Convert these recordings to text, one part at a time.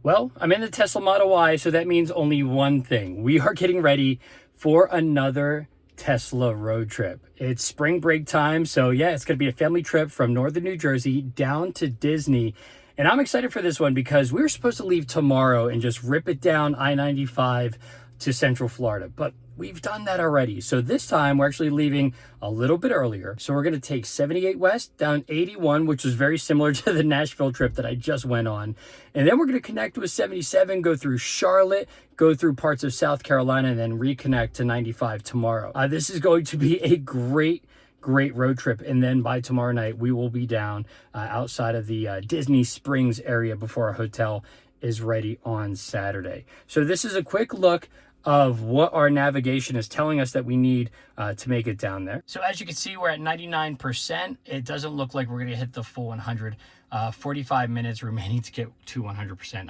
Well, I'm in the Tesla Model Y, so that means only one thing. We are getting ready for another Tesla road trip. It's spring break time, so yeah, it's going to be a family trip from northern New Jersey down to Disney. And I'm excited for this one because we were supposed to leave tomorrow and just rip it down I-95 to Central Florida, but we've done that already. So this time we're actually leaving a little bit earlier. So we're going to take 78 west down 81, which was very similar to the Nashville trip that I just went on. And then we're going to connect with 77, go through Charlotte, go through parts of South Carolina, and then reconnect to 95 tomorrow. This is going to be a great road trip. And then by tomorrow night, we will be down outside of the Disney Springs area before our hotel is ready on Saturday. So this is a quick look of what our navigation is telling us that we need to make it down there. So as you can see, we're at 99%. It doesn't look like we're going to hit the full 100. 45 minutes remaining to get to 100%.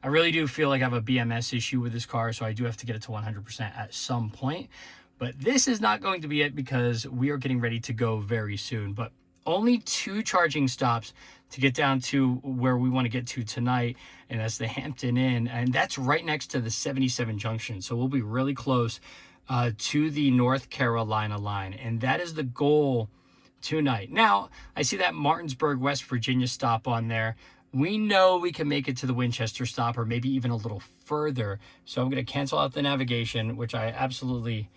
I really do feel like I have a BMS issue with this car, so I do have to get it to 100% at some point. But this is not going to be it because we are getting ready to go very soon. But only 2 charging stops to get down to where we want to get to tonight, and that's the Hampton Inn, and that's right next to the 77 junction. So we'll be really close to the North Carolina line, and that is the goal tonight. Now, I see that Martinsburg, West Virginia stop on there. We know we can make it to the Winchester stop or maybe even a little further. So I'm going to cancel out the navigation, which I absolutely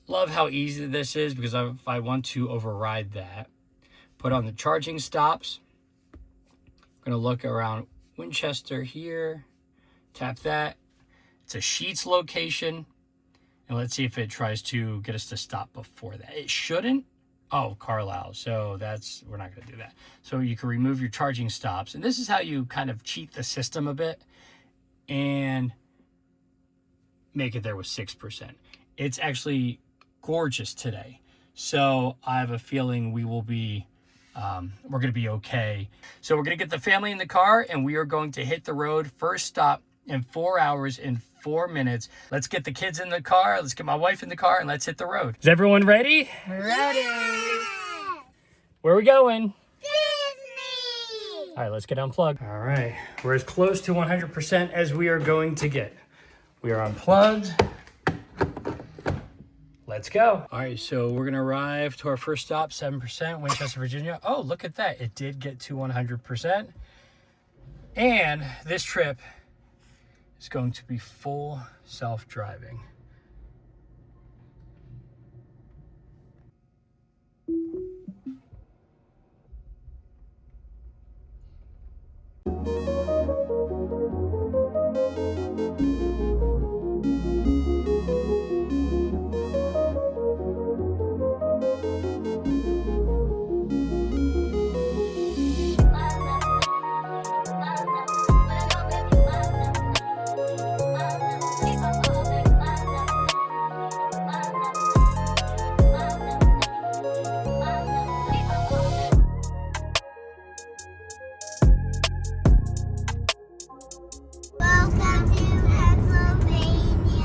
love how easy this is, because if I want to override that, put on the charging stops. I'm going to look around Winchester here, tap that. It's a Sheetz location, and let's see if it tries to get us to stop before that. It shouldn't. Oh, Carlisle. So we're not going to do that. So you can remove your charging stops, and this is how you kind of cheat the system a bit and make it there with 6%. It's actually gorgeous today, so I have a feeling we will be we're going to be okay. So we're going to get the family in the car, and we are going to hit the road. First stop in 4 hours and 4 minutes. Let's get the kids in the car. Let's get my wife in the car, and let's hit the road. Is everyone ready? Ready. Where are we going? Disney. All right, let's get unplugged. All right, we're as close to 100% as we are going to get. We are unplugged. Let's go. All right, so we're gonna arrive to our first stop, 7%, Winchester, Virginia. Oh, look at that. It did get to 100%. And this trip is going to be full self-driving. Welcome to Pennsylvania.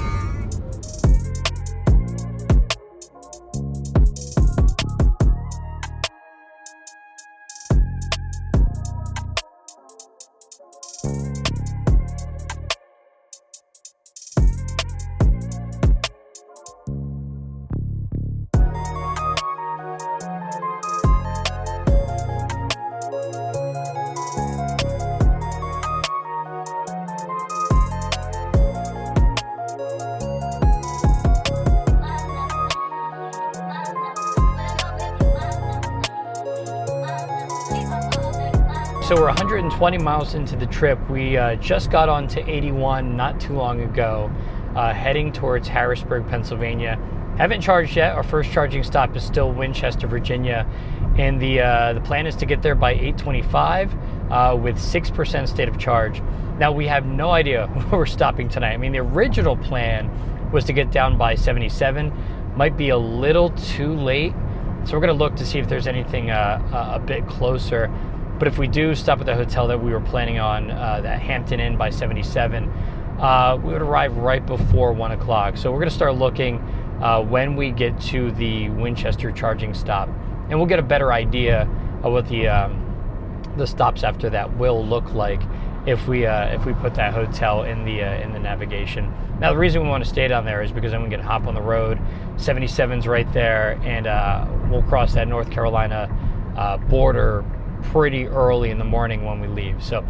So we're 120 miles into the trip. We just got onto 81 not too long ago, heading towards Harrisburg, Pennsylvania. Haven't charged yet. Our first charging stop is still Winchester, Virginia, and the plan is to get there by 8:25 with 6% state of charge. Now, we have no idea where we're stopping tonight. I mean, the original plan was to get down by 77. Might be a little too late, so we're going to look to see if there's anything a bit closer. But if we do stop at the hotel that we were planning on, that Hampton Inn by 77, we would arrive right before 1 o'clock. So we're going to start looking when we get to the Winchester charging stop, and we'll get a better idea of what the stops after that will look like. if we put that hotel in the navigation. Now, the reason we want to stay down there is because then we can hop on the road. 77's right there, and we'll cross that North Carolina border pretty early in the morning when we leave. So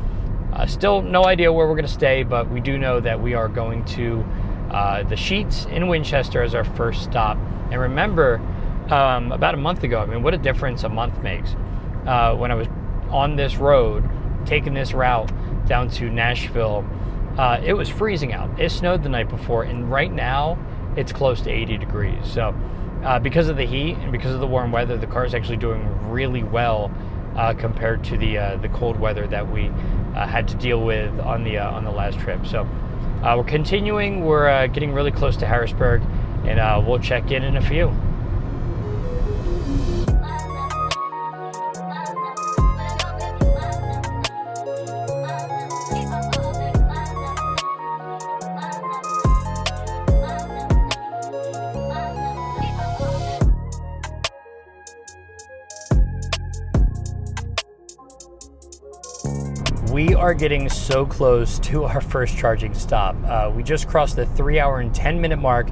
still no idea where we're going to stay, but we do know that we are going to the Sheetz in Winchester as our first stop. And remember, about a month ago, I mean, what a difference a month makes. When I was on this road, taking this route down to Nashville, it was freezing out. It snowed the night before, and right now it's close to 80 degrees. So because of the heat and because of the warm weather, the car is actually doing really well compared to the cold weather that we had to deal with on the last trip. So we're continuing. We're getting really close to Harrisburg, and we'll check in a few. We are getting so close to our first charging stop. We just crossed the 3-hour and 10-minute mark,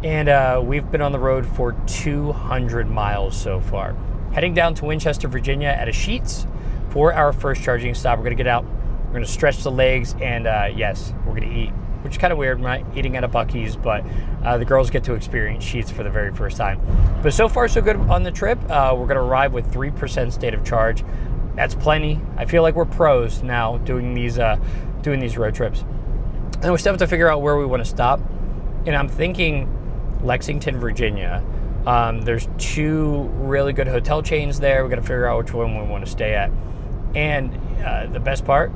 and we've been on the road for 200 miles so far. Heading down to Winchester, Virginia at a Sheetz for our first charging stop. We're going to get out, we're going to stretch the legs, and yes, we're going to eat, which is kind of weird. We're not eating at a Buc-ees, but the girls get to experience Sheetz for the very first time. But so far, so good on the trip. We're going to arrive with 3% state of charge. That's plenty. I feel like we're pros now doing these road trips. And we still have to figure out where we want to stop. And I'm thinking Lexington, Virginia. There's 2 really good hotel chains there. We've got to figure out which one we want to stay at. And the best part,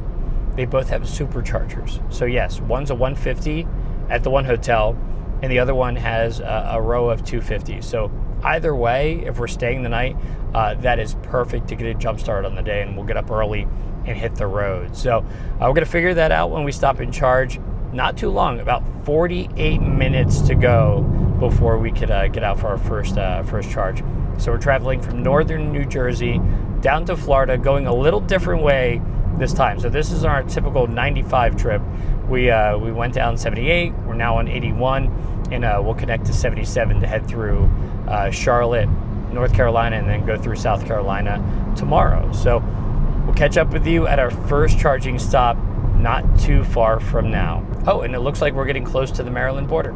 they both have superchargers. So yes, one's a 150 at the one hotel, and the other one has a row of 250. So either way, if we're staying the night, that is perfect to get a jump start on the day, and we'll get up early and hit the road. So we're going to figure that out when we stop and charge. Not too long, about 48 minutes to go before we could get out for our first charge. So we're traveling from northern New Jersey down to Florida, going a little different way this time. So this is our typical 95 trip. We went down 78, we're now on 81, and we'll connect to 77 to head through Charlotte, North Carolina, and then go through South Carolina tomorrow. So we'll catch up with you at our first charging stop not too far from now. Oh, and it looks like we're getting close to the Maryland border.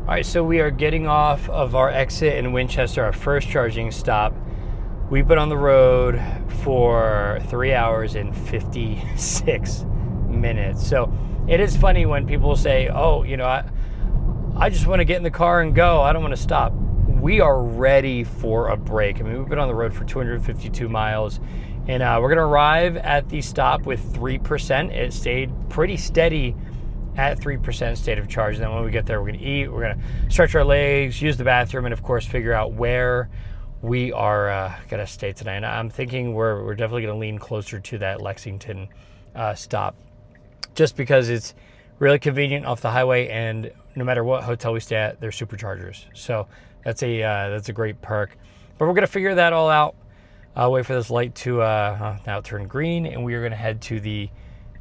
All right, so we are getting off of our exit in Winchester, our first charging stop. We've been on the road for 3 hours and 56 minutes. So it is funny when people say, oh, you know, I just want to get in the car and go. I don't want to stop. We are ready for a break. I mean, we've been on the road for 252 miles, and we're going to arrive at the stop with 3%. It stayed pretty steady at 3% state of charge. And then when we get there, we're going to eat, we're going to stretch our legs, use the bathroom, and of course figure out where we are going to stay tonight. And I'm thinking we're definitely going to lean closer to that Lexington stop, just because it's really convenient off the highway, and no matter what hotel we stay at, they're superchargers. So that's a great perk. But we're going to figure that all out. Wait for this light to now turn green, and we are going to head to the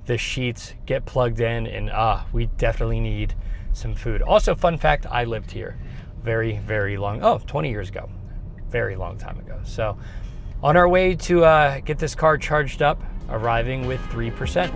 Sheetz, get plugged in, and we definitely need some food. Also, fun fact, I lived here very, very long, 20 years ago, very long time ago. So on our way to get this car charged up, arriving with 3%.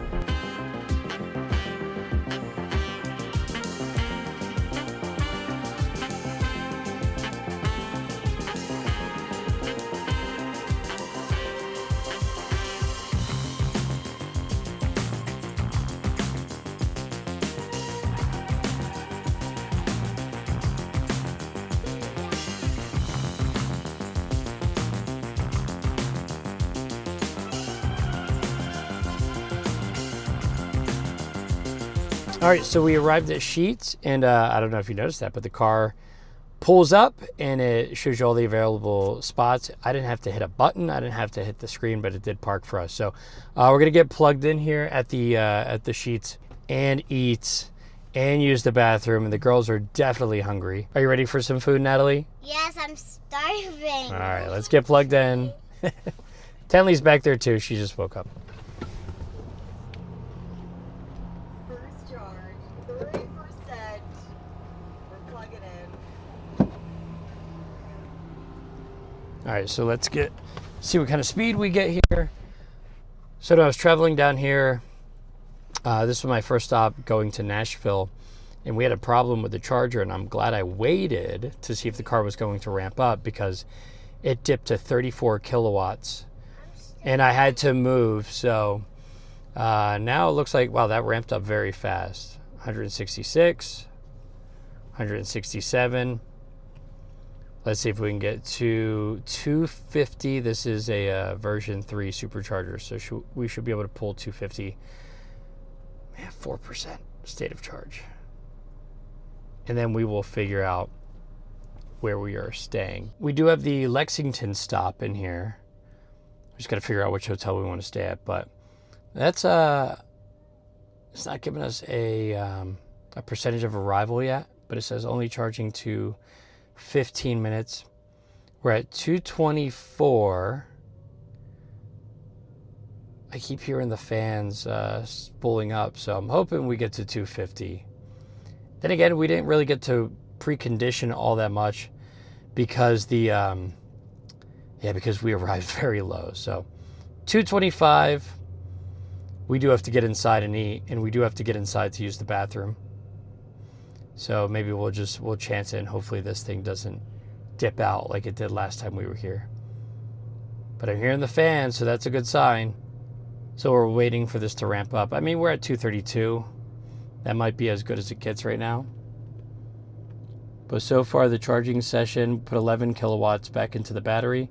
All right, so we arrived at Sheetz, and I don't know if you noticed that, but the car pulls up and it shows you all the available spots. I didn't have to hit a button. I didn't have to hit the screen, but it did park for us. So we're gonna get plugged in here at the Sheetz and eat and use the bathroom. And the girls are definitely hungry. Are you ready for some food, Natalie? Yes, I'm starving. All right, let's get plugged in. Tenley's back there too. She just woke up. First charge, 30%. We're plugging in. All right, so let's see what kind of speed we get here. So I was traveling down here. This was my first stop going to Nashville, and we had a problem with the charger, and I'm glad I waited to see if the car was going to ramp up because it dipped to 34 kilowatts, and I had to move. So now it looks like, wow, that ramped up very fast. 166, 167. Let's see if we can get to 250. This is a version 3 supercharger, so we should be able to pull 250. Man, 4% state of charge. And then we will figure out where we are staying. We do have the Lexington stop in here. We just got to figure out which hotel we want to stay at, but that's it's not giving us a percentage of arrival yet, but it says only charging to 15 minutes. We're at 224. I keep hearing the fans spooling up, so I'm hoping we get to 250. Then again, we didn't really get to precondition all that much because because we arrived very low. So 225. We do have to get inside and eat, and we do have to get inside to use the bathroom. So maybe we'll chance it, and hopefully this thing doesn't dip out like it did last time we were here. But I'm hearing the fans, so that's a good sign. So we're waiting for this to ramp up. I mean, we're at 232. That might be as good as it gets right now. But so far, the charging session put 11 kilowatts back into the battery.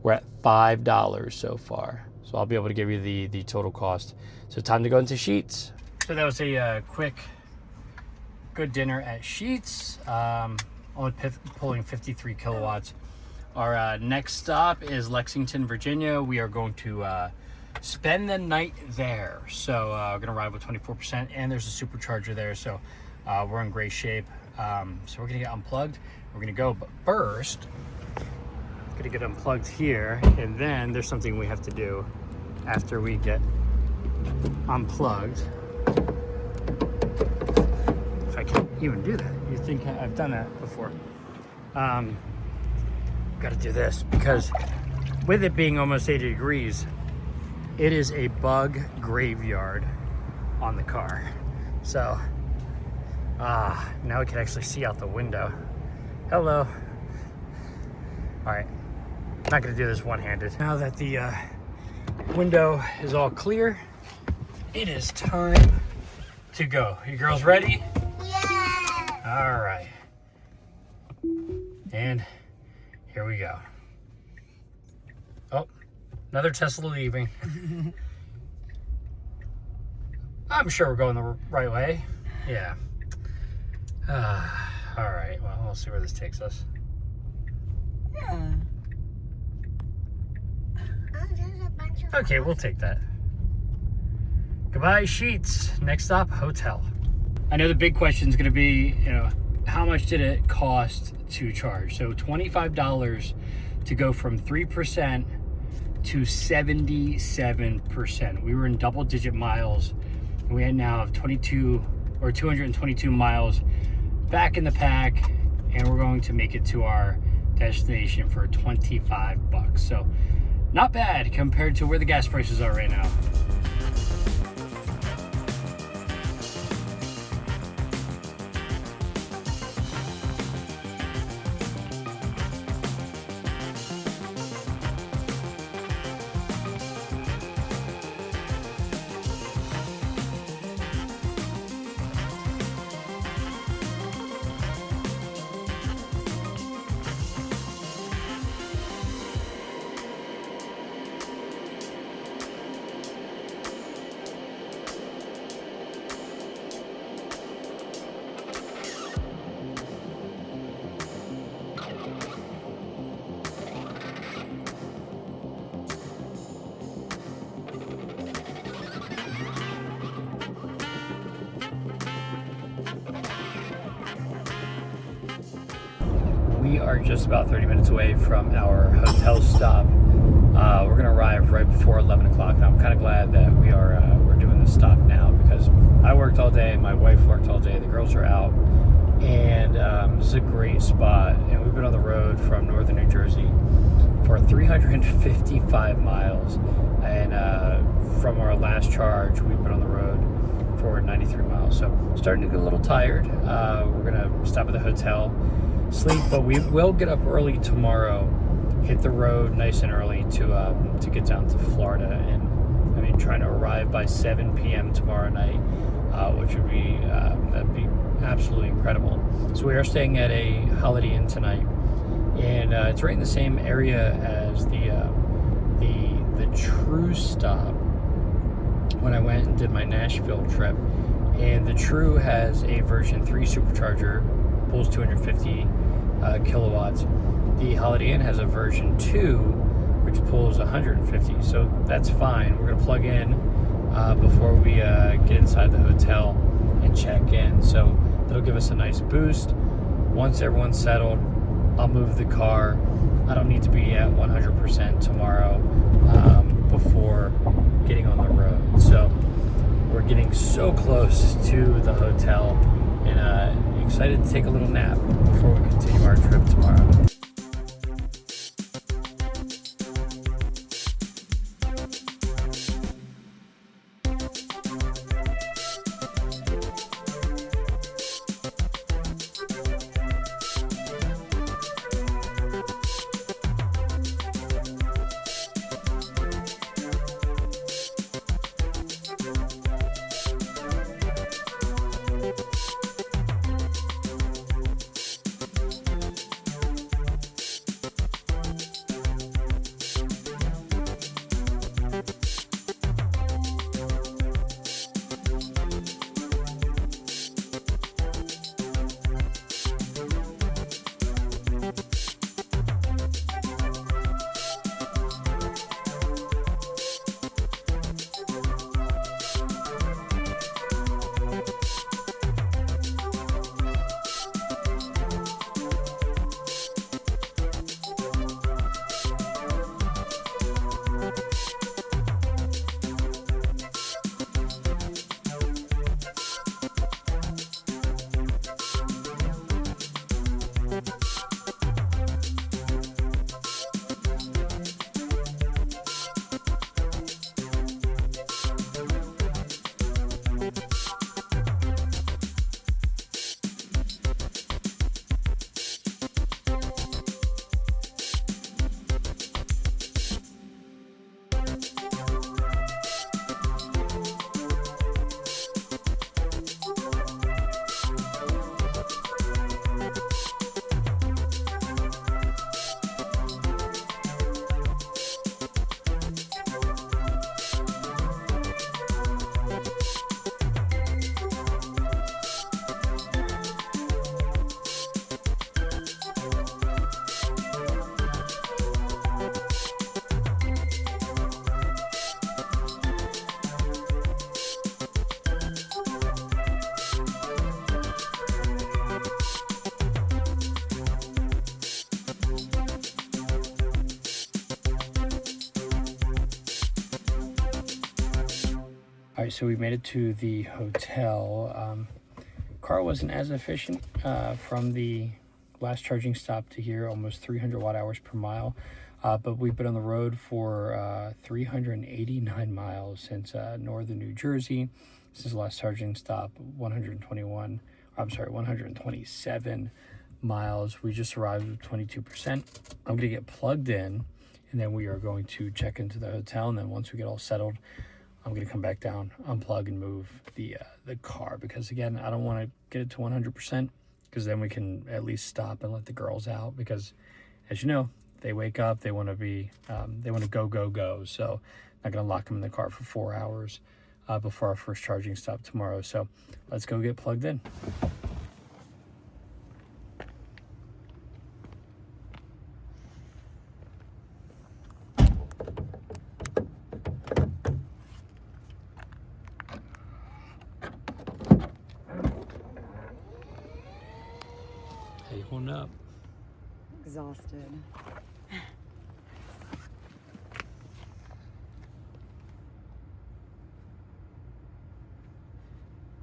We're at $5 so far. So I'll be able to give you the total cost. So time to go into Sheetz. So that was a quick, good dinner at Sheetz. Only pulling 53 kilowatts. Our next stop is Lexington, Virginia. We are going to spend the night there. So we're going to arrive with 24%, and there's a supercharger there. So we're in great shape. So we're going to get unplugged. We're going to go, but first, going to get unplugged here, and then there's something we have to do after we get unplugged. If I can even do that. You think I've done that before. Got to do this because with it being almost 80 degrees, it is a bug graveyard on the car. So now we can actually see out the window. Hello. All right, not gonna do this one-handed. Now that the window is all clear, it is time to go. You girls ready? Yeah. All right. And here we go. Oh, another Tesla leaving. I'm sure we're going the right way. Yeah. All right, well, we'll see where this takes us. Yeah. Oh, there's a bunch of Okay, we'll take that. Goodbye, Sheetz. Next stop, hotel. I know the big question is going to be, how much did it cost to charge? So $25 to go from 3% to 77%. We were in double-digit miles. We now have 222 miles back in the pack, and we're going to make it to our destination for $25. So not bad compared to where the gas prices are right now. we are just about 30 minutes away from our hotel stop. We're gonna arrive right before 11 o'clock, and I'm kind of glad that we're doing this stop now, because I worked all day, my wife worked all day, the girls are out, and this is a great spot. And we've been on the road from northern New Jersey for 355 miles, and from our last charge, we've been on the road for 93 miles. So starting to get a little tired. We're gonna stop at the hotel, sleep, but we will get up early tomorrow, hit the road nice and early to get down to Florida. And I mean, trying to arrive by 7 p.m. tomorrow night, which would be that'd be absolutely incredible. So we are staying at a Holiday Inn tonight, and it's right in the same area as the True stop when I went and did my Nashville trip. And the True has a version 3 supercharger, pulls 250 kilowatts. The Holiday Inn has a version 2, which pulls 150. So that's fine. We're gonna plug in before we get inside the hotel and check in. So that'll give us a nice boost. Once everyone's settled, I'll move the car. I don't need to be at 100% tomorrow before getting on the road. So we're getting so close to the hotel, and excited to take a little nap before we continue our trip tomorrow. All right, so we made it to the hotel. Car wasn't as efficient from the last charging stop to here, almost 300 watt hours per mile. But we've been on the road for 389 miles since northern New Jersey. This is the last charging stop, 127 miles. We just arrived with 22%. I'm gonna get plugged in, and then we are going to check into the hotel. And then once we get all settled, I'm gonna come back down, unplug, and move the car, because again, I don't want to get it to 100%, because then we can at least stop and let the girls out, because as you know, they wake up, they want to be, they want to go. So I'm not gonna lock them in the car for 4 hours before our first charging stop tomorrow. So let's go get plugged in. Hey, hold up. exhausted.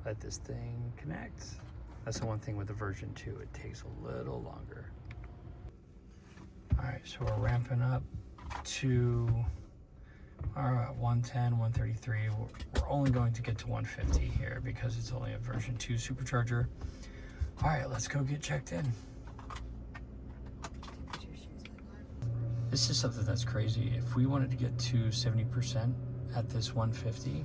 Let this thing connect. That's the one thing with the version 2, it takes a little longer. All right, so we're ramping up to our 110, 133. We're only going to get to 150 here because it's only a version 2 supercharger. All right, let's go get checked in. This is something that's crazy. If we wanted to get to 70% at this 150,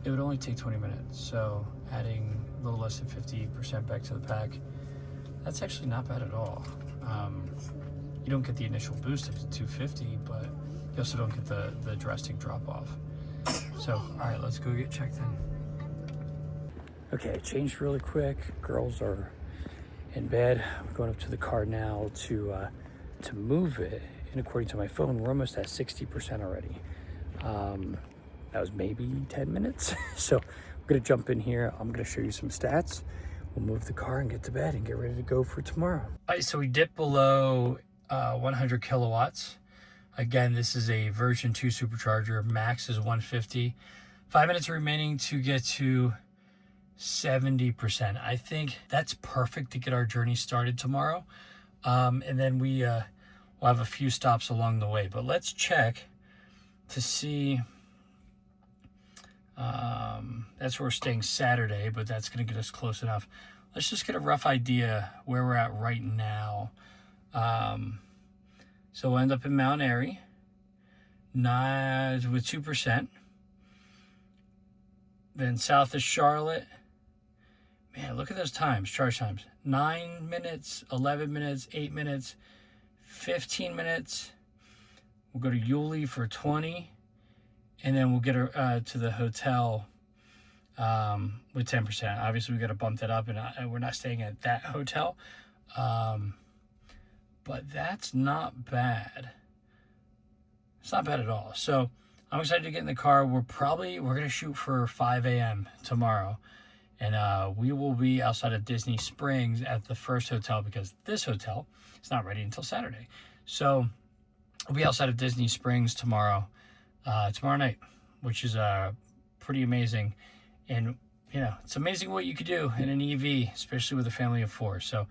it would only take 20 minutes. So adding a little less than 50% back to the pack, that's actually not bad at all. You don't get the initial boost up to 250, but you also don't get the drastic drop off. So, all right, let's go get checked in. Okay, changed really quick. Girls are in bed. I'm going up to the car now to move it. And according to my phone, we're almost at 60% already. That was maybe 10 minutes. So I'm gonna jump in here. I'm gonna show you some stats. We'll move the car and get to bed and get ready to go for tomorrow. All right, so we dipped below 100 kilowatts. Again, this is a version 2 supercharger. Max is 150. 5 minutes remaining to get to 70%. I think that's perfect to get our journey started tomorrow. And then we'll have a few stops along the way. But let's check to see. That's where we're staying Saturday, but that's going to get us close enough. Let's just get a rough idea where we're at right now. So we'll end up in Mount Airy with 2%. Then south of Charlotte. Man, look at those times, charge times. 9 minutes, 11 minutes, 8 minutes, 15 minutes. We'll go to Yulee for 20. And then we'll get her to the hotel with 10%. Obviously, we got to bump that up, and we're not staying at that hotel. But that's not bad. It's not bad at all. So I'm excited to get in the car. We're going to shoot for 5 a.m. tomorrow. And we will be outside of Disney Springs at the first hotel because this hotel is not ready until Saturday. So we'll be outside of Disney Springs tomorrow night, which is pretty amazing. And, you know, it's amazing what you could do in an EV, especially with a family of 4. So,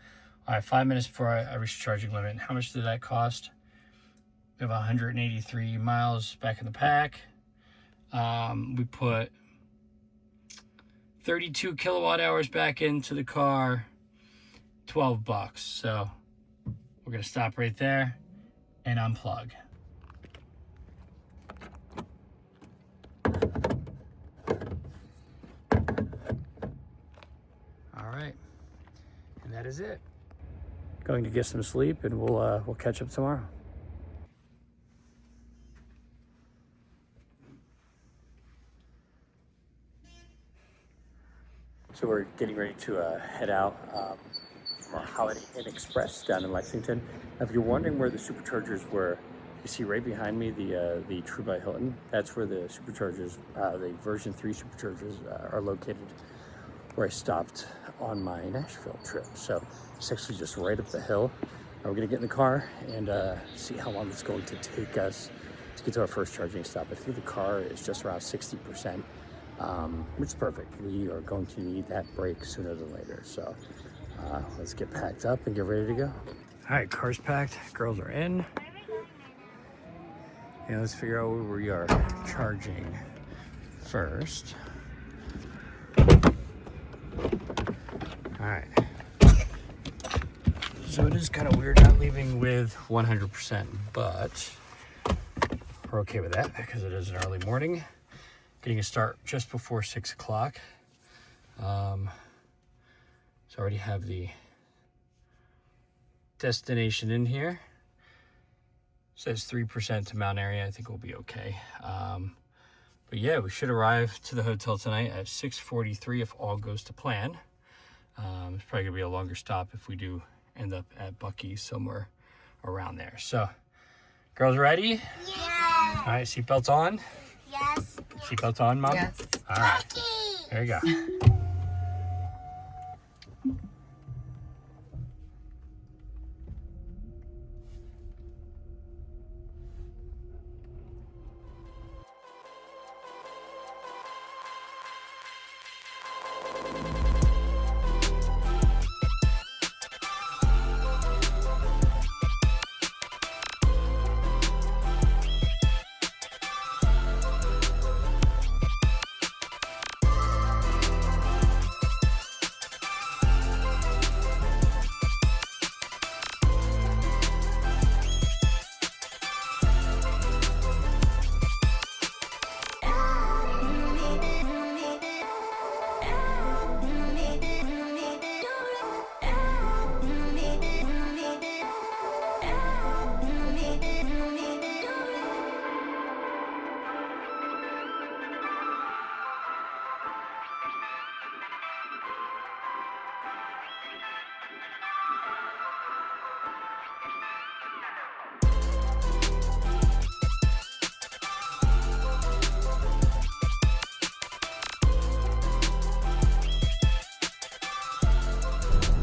all right, 5 minutes before I reach the charging limit. And how much did that cost? We have 183 miles back in the pack. We put 32 kilowatt hours back into the car, $12. So we're going to stop right there and unplug. All right, and that is it. Going to get some sleep, and we'll catch up tomorrow. So we're getting ready to head out from our Holiday Inn Express down in Lexington. Now, if you're wondering where the superchargers were, you see right behind me the True by Hilton. That's where the superchargers, the version 3 superchargers are located, where I stopped on my Nashville trip. So it's actually just right up the hill. Now we're gonna get in the car and see how long it's going to take us to get to our first charging stop. I think the car is just around 60%, which is perfect. We are going to need that break sooner than later. So let's get packed up and get ready to go. All right, car's packed, girls are in. And let's figure out where we are charging first. All right. So it is kind of weird not leaving with 100%, but we're okay with that because it is an early morning. Getting a start just before 6 o'clock. So I already have the destination in here. Says 3% to Mount Airy. I think we'll be okay. But yeah, we should arrive to the hotel tonight at 6:43 if all goes to plan. It's probably gonna be a longer stop if we do end up at Buc-ees somewhere around there. So, girls ready? Yeah. All right, seatbelts on? Yes. Seatbelts on, Mom? Yes. All right, Buc-ees. there you go.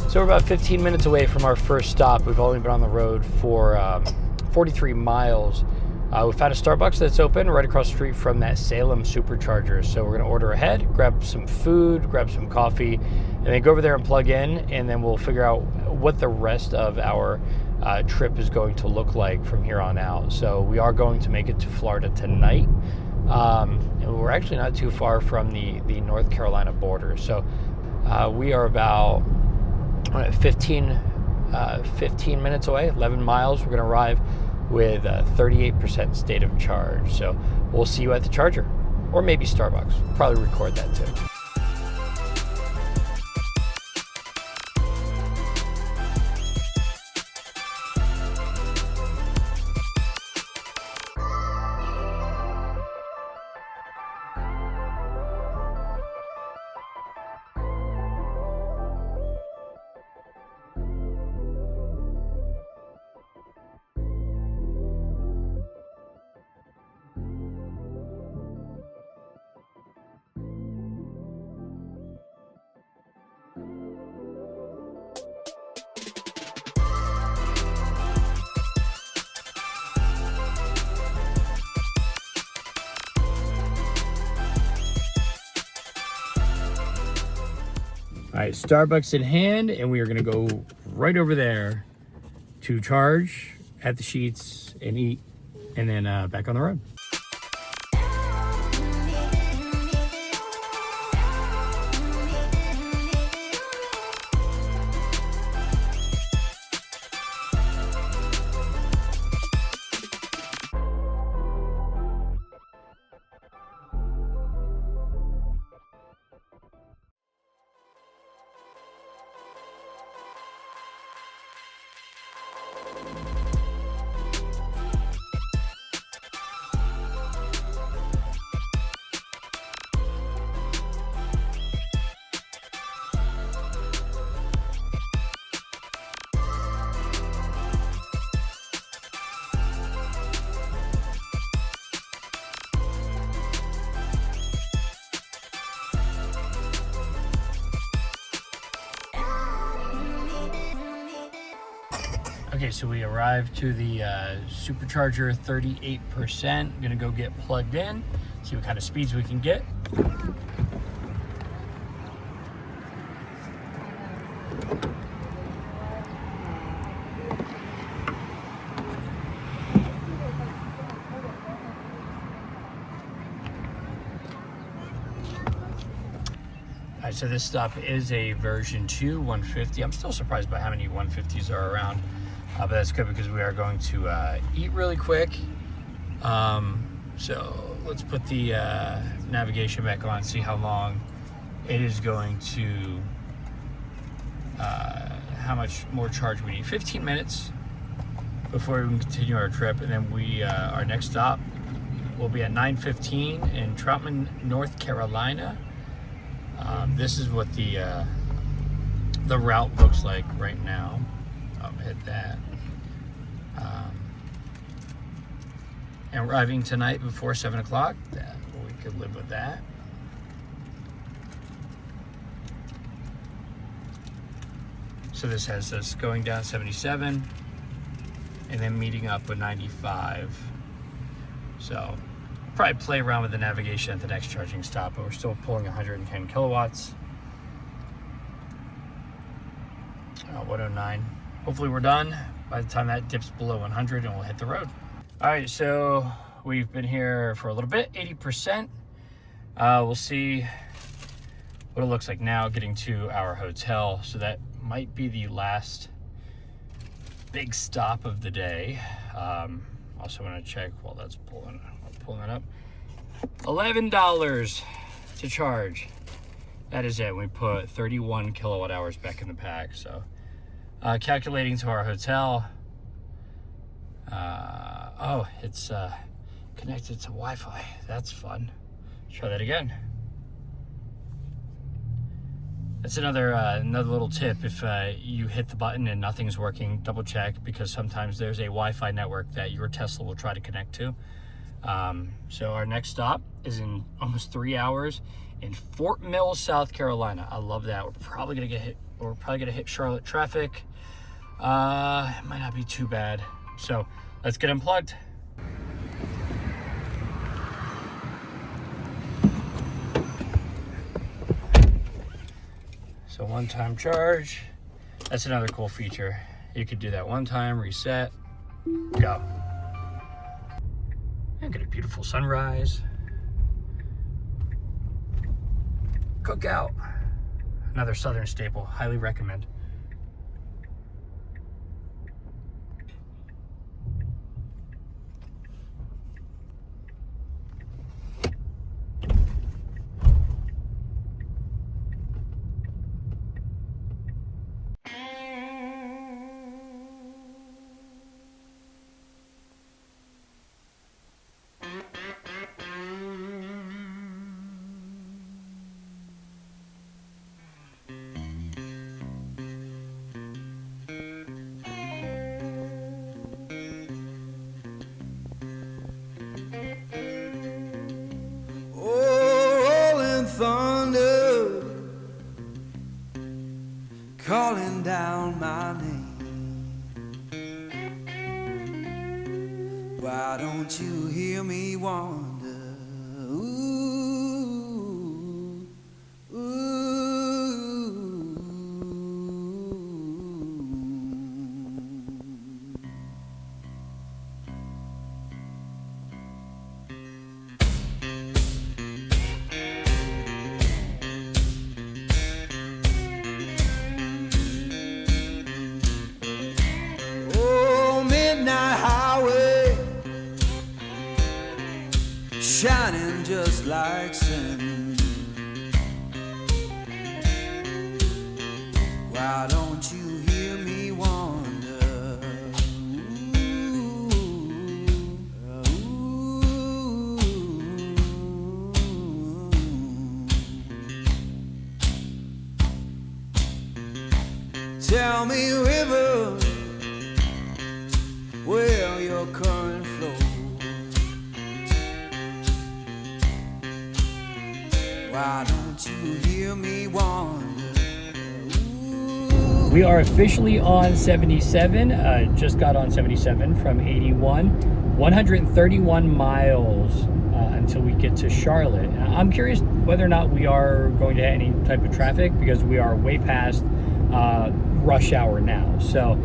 So we're about 15 minutes away from our first stop. We've only been on the road for 43 miles. We found a Starbucks that's open right across the street from that Salem Supercharger. So we're gonna order ahead, grab some food, grab some coffee, and then go over there and plug in, and then we'll figure out what the rest of our trip is going to look like from here on out. So we are going to make it to Florida tonight. And we're actually not too far from the North Carolina border. So we are about 15 minutes away, 11 miles. We're going to arrive with 38% state of charge. So we'll see you at the charger, or maybe Starbucks. Probably record that too. All right, Starbucks in hand, and we are gonna go right over there to charge at the Sheetz and eat, and then back on the road. Okay, so we arrived to the Supercharger, 38%. I'm gonna go get plugged in, see what kind of speeds we can get. All right, so this stop is a version 2 150. I'm still surprised by how many 150s are around. But that's good because we are going to eat really quick. So let's put the navigation back on, see how long it is going to, how much more charge we need. 15 minutes before we can continue our trip, and then our next stop will be at 9:15 in Troutman, North Carolina. This is what the route looks like right now. I'll hit that. And arriving tonight before 7 o'clock. We could live with that. So this has us going down 77 and then meeting up with 95. So probably play around with the navigation at the next charging stop, but we're still pulling 110 kilowatts. 109. Hopefully we're done by the time that dips below 100 and we'll hit the road. All right, so we've been here for a little bit, 80%. We'll see what it looks like now getting to our hotel. So that might be the last big stop of the day. Also want to check while that's pulling it up. $11 to charge. That is it. We put 31 kilowatt hours back in the pack. So calculating to our hotel. Oh, it's connected to Wi-Fi. That's fun. Try that again. That's another little tip. If you hit the button and nothing's working, double check, because sometimes there's a Wi-Fi network that your Tesla will try to connect to. So our next stop is in almost 3 hours in Fort Mill, South Carolina. I love that. We're probably gonna get We're probably gonna hit Charlotte traffic. It might not be too bad. So let's get unplugged. So one-time charge. That's another cool feature. You could do that one time, reset, go. And get a beautiful sunrise. Cookout. Another southern staple, highly recommend. Thunder calling down my name. Why don't you hear me wonder? Ooh, ooh. Shining just like sun. Why don't you hear me wonder? Ooh, ooh. Tell me, river, where your current flows. Why don't you hear me wonder? Ooh. We are officially on 77. Just got on 77 from 81. 131 miles until we get to Charlotte. I'm curious whether or not we are going to hit any type of traffic because we are way past rush hour now. So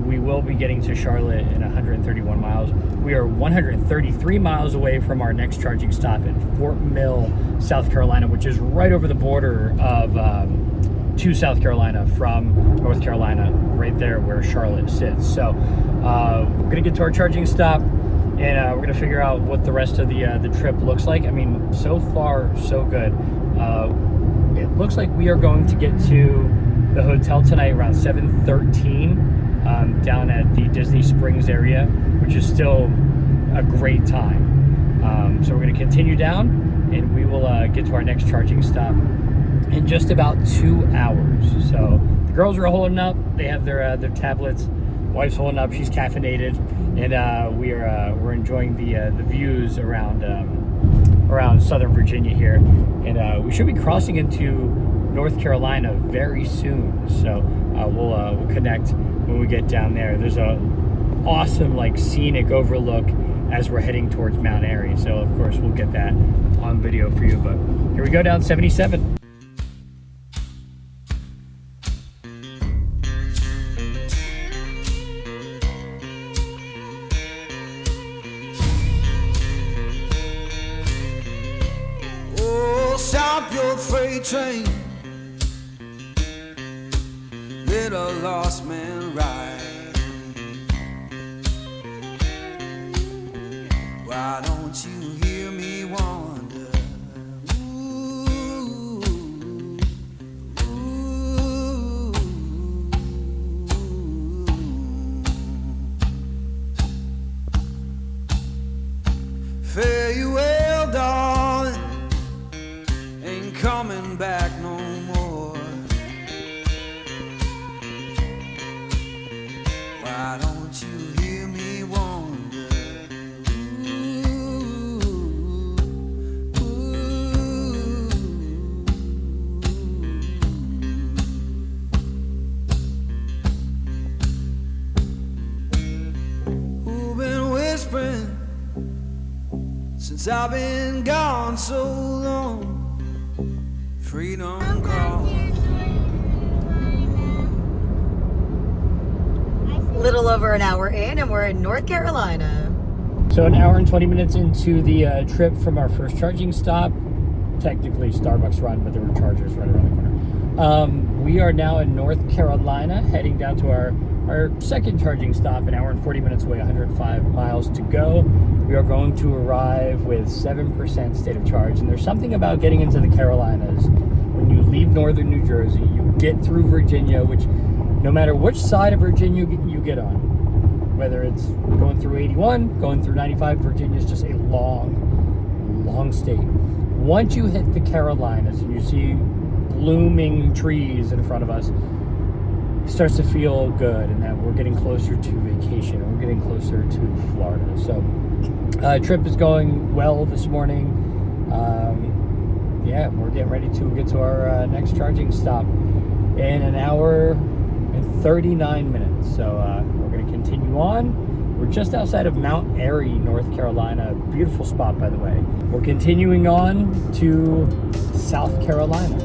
we will be getting to Charlotte in 131 miles. We are 133 miles away from our next charging stop in Fort Mill, South Carolina, which is right over the border of to South Carolina from North Carolina, right there where Charlotte sits. So we're gonna get to our charging stop, and we're gonna figure out what the rest of the trip looks like. I mean, so far so good. It looks like we are going to get to the hotel tonight around 7:13. Down at the Disney Springs area, which is still a great time. So we're going to continue down, and we will get to our next charging stop in just about 2 hours. So the girls are holding up; they have their tablets. Wife's holding up; she's caffeinated, and we're enjoying the views around Southern Virginia here, and we should be crossing into North Carolina very soon. So we'll connect when we get down there. There's a awesome scenic overlook as we're heading towards Mount Airy. So of course we'll get that on video for you. But here we go down 77. Oh, stop your freight train. Let a lost man ride. Why don't you hear me wonder? Ooh, ooh. Fare you well, darling, ain't coming back no more. Why don't you hear me wonder? Ooh, ooh. 'cause I've been gone so long. Freedom calls. Little over an hour in, and we're in North Carolina. So an hour and 20 minutes into the trip from our first charging stop. Technically Starbucks run, but there were chargers right around the corner. We are now in North Carolina, heading down to our second charging stop, an hour and 40 minutes away, 105 miles to go. We are going to arrive with 7% state of charge. And there's something about getting into the Carolinas. When you leave northern New Jersey, you get through Virginia, which no matter which side of Virginia you get on, whether it's going through 81, going through 95, Virginia is just a long state. Once you hit the Carolinas and you see blooming trees in front of us, it starts to feel good, and that we're getting closer to vacation, and we're getting closer to Florida. So trip is going well this morning. Yeah, we're getting ready to get to our next charging stop in an hour and 39 minutes. So we're going to continue on. We're just outside of Mount Airy, North Carolina. Beautiful spot, by the way. We're continuing on to South Carolina.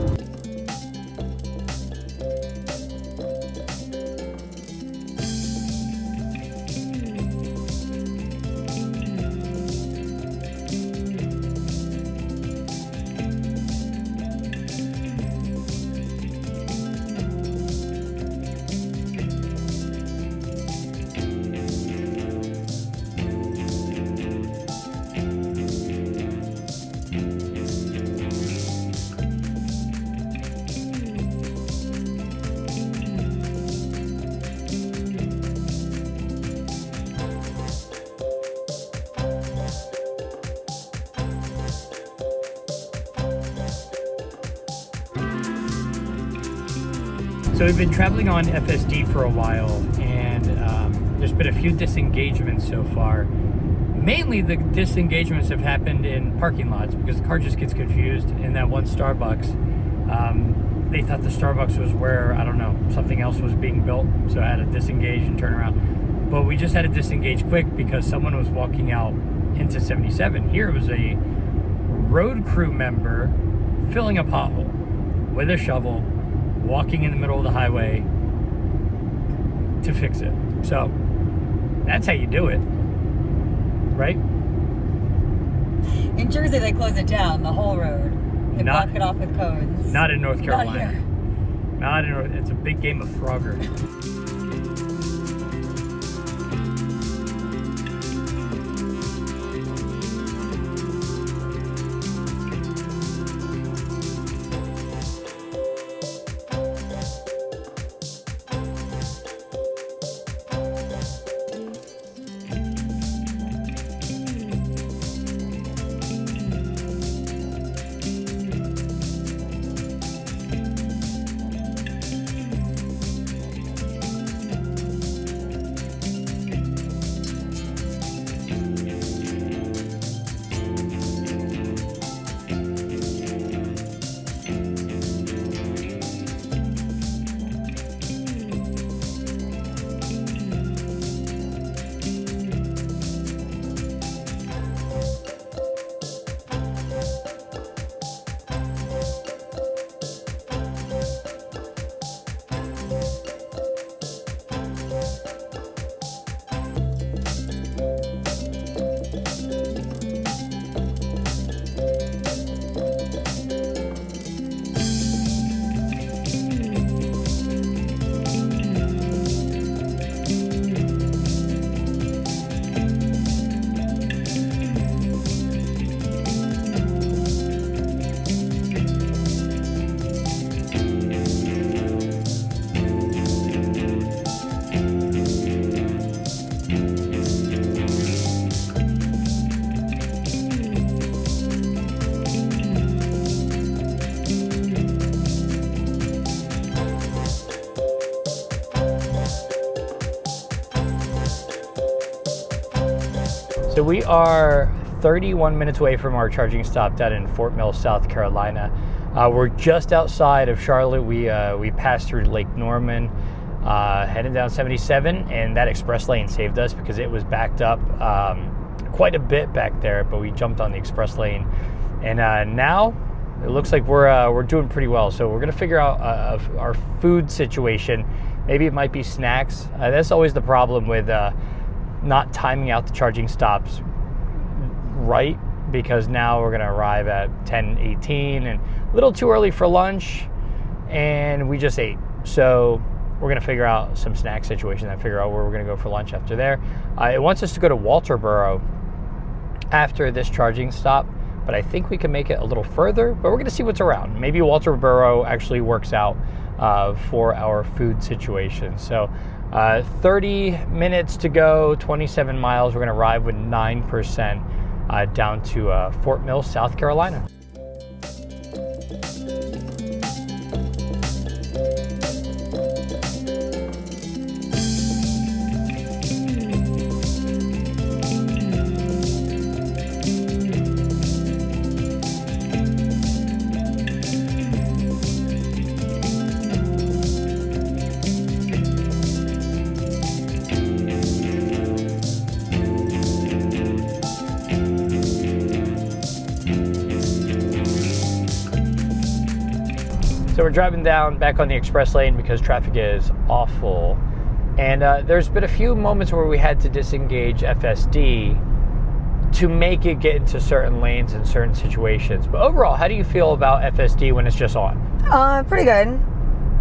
So we've been traveling on FSD for a while, and there's been a few disengagements so far. Mainly the disengagements have happened in parking lots because the car just gets confused. In that one Starbucks, they thought the Starbucks was where, I don't know, something else was being built, so I had to disengage and turn around. But we just had to disengage quick because someone was walking out into 77. Here it was a road crew member filling a pothole with a shovel, walking in the middle of the highway to fix it. So that's how you do it, right? In Jersey, they close it down, the whole road. They block it off with cones. Not in North Carolina. Not here. Not in North. It's a big game of Frogger. So we are 31 minutes away from our charging stop down in Fort Mill, South Carolina. We're just outside of Charlotte. We passed through Lake Norman, heading down 77, and that express lane saved us because it was backed up quite a bit back there, but we jumped on the express lane, and now it looks like we're doing pretty well. So we're gonna figure out our food situation. Maybe it might be snacks. That's always the problem with not timing out the charging stops right, because now we're gonna arrive at 10:18 and a little too early for lunch, and we just ate. So we're gonna figure out some snack situation and figure out where we're gonna go for lunch after there. It wants us to go to Walterboro after this charging stop, but I think we can make it a little further, but we're gonna see what's around. Maybe Walterboro actually works out for our food situation. So 30 minutes to go, 27 miles. We're gonna arrive with 9% down to Fort Mill, South Carolina. So we're driving down back on the express lane because traffic is awful. And there's been a few moments where we had to disengage FSD to make it get into certain lanes in certain situations. But overall, how do you feel about FSD when it's just on? Pretty good.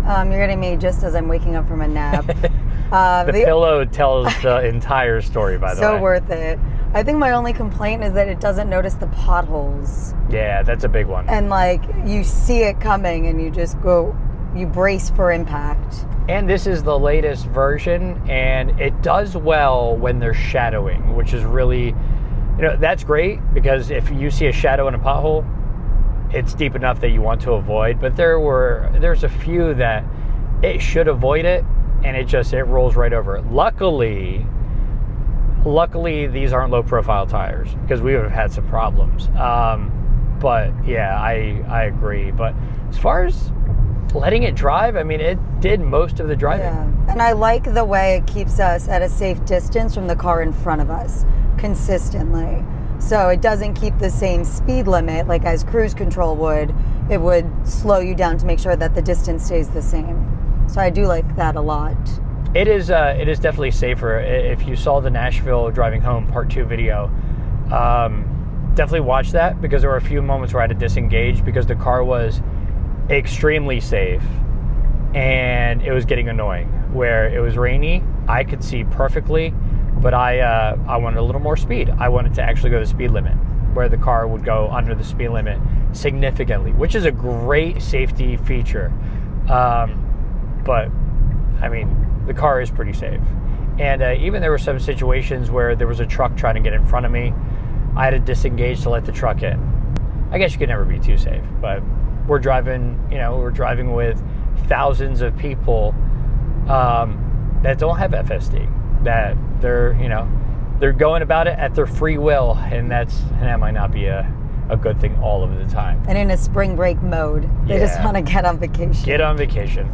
You're getting me just as I'm waking up from a nap. The pillow tells the entire story, by the way. So worth it. I think my only complaint is that it doesn't notice the potholes. Yeah, that's a big one. And like, you see it coming and you just go, you brace for impact. And this is the latest version, and it does well when they're shadowing, which is really, that's great, because if you see a shadow in a pothole, it's deep enough that you want to avoid. But there's a few that it should avoid it, and it rolls right over it. Luckily, these aren't low-profile tires, because we would have had some problems. But yeah, I agree. But as far as letting it drive, I mean, it did most of the driving. Yeah. And I like the way it keeps us at a safe distance from the car in front of us consistently. So it doesn't keep the same speed limit like as cruise control would. It would slow you down to make sure that the distance stays the same. So I do like that a lot. It is definitely safer. If you saw the Nashville driving home part 2 video, definitely watch that, because there were a few moments where I had to disengage because the car was extremely safe and it was getting annoying. Where it was rainy, I could see perfectly, but I wanted a little more speed. I wanted to actually go the speed limit, where the car would go under the speed limit significantly, which is a great safety feature. But I mean, the car is pretty safe. And even there were some situations where there was a truck trying to get in front of me. I had to disengage to let the truck in. I guess you could never be too safe, but we're driving with thousands of people that don't have FSD, that they're going about it at their free will, and that might not be a good thing all of the time. And in a spring break mode, they just want to get on vacation. Get on vacation.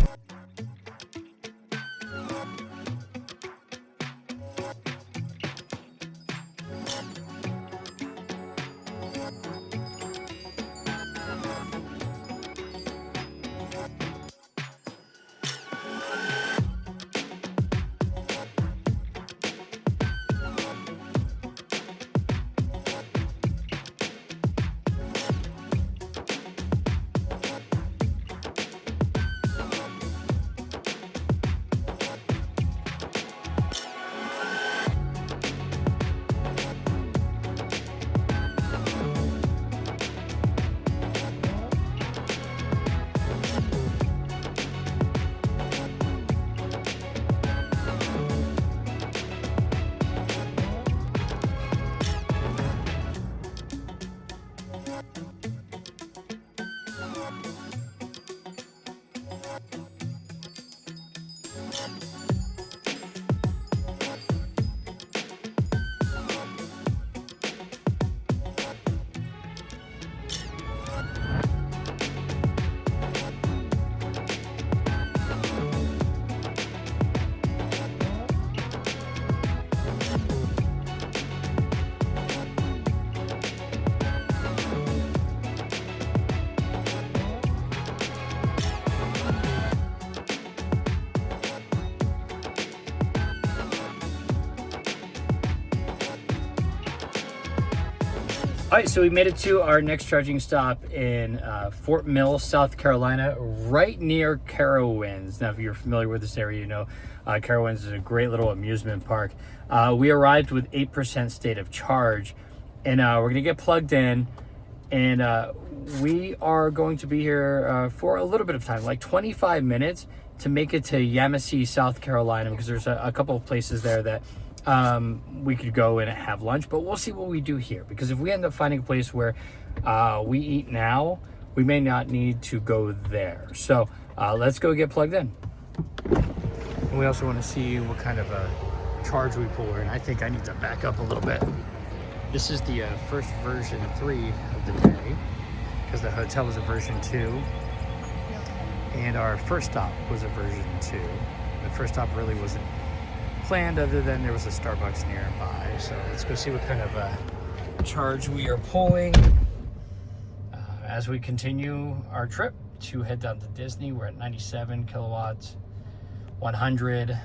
All right, so we made it to our next charging stop in Fort Mill, South Carolina, right near Carowinds. Now, if you're familiar with this area, you know Carowinds is a great little amusement park. We arrived with 8% state of charge, and we're gonna get plugged in, and we are going to be here for a little bit of time, like 25 minutes, to make it to Yemassee, South Carolina, because there's a couple of places there that we could go and have lunch, but we'll see what we do here, because if we end up finding a place where we eat now, we may not need to go there. So let's go get plugged in. And we also want to see what kind of a charge we pull in. I think I need to back up a little bit. This is the first version 3 of the day, because the hotel was a version 2 and our first stop was a version 2. The first stop really wasn't planned, other than there was a Starbucks nearby. So let's go see what kind of charge we are pulling as we continue our trip to head down to Disney. We're at 97 kilowatts, 100.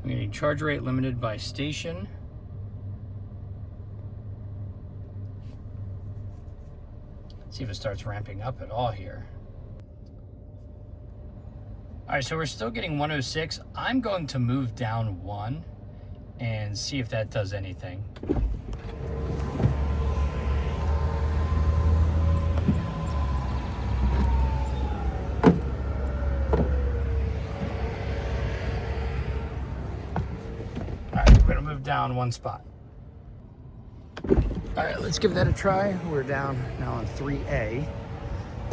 We need charge rate limited by station. Let's see if it starts ramping up at all here. All right, so we're still getting 106. I'm going to move down 1 and see if that does anything. Down 1 spot. All right, let's give that a try. We're down now on 3A.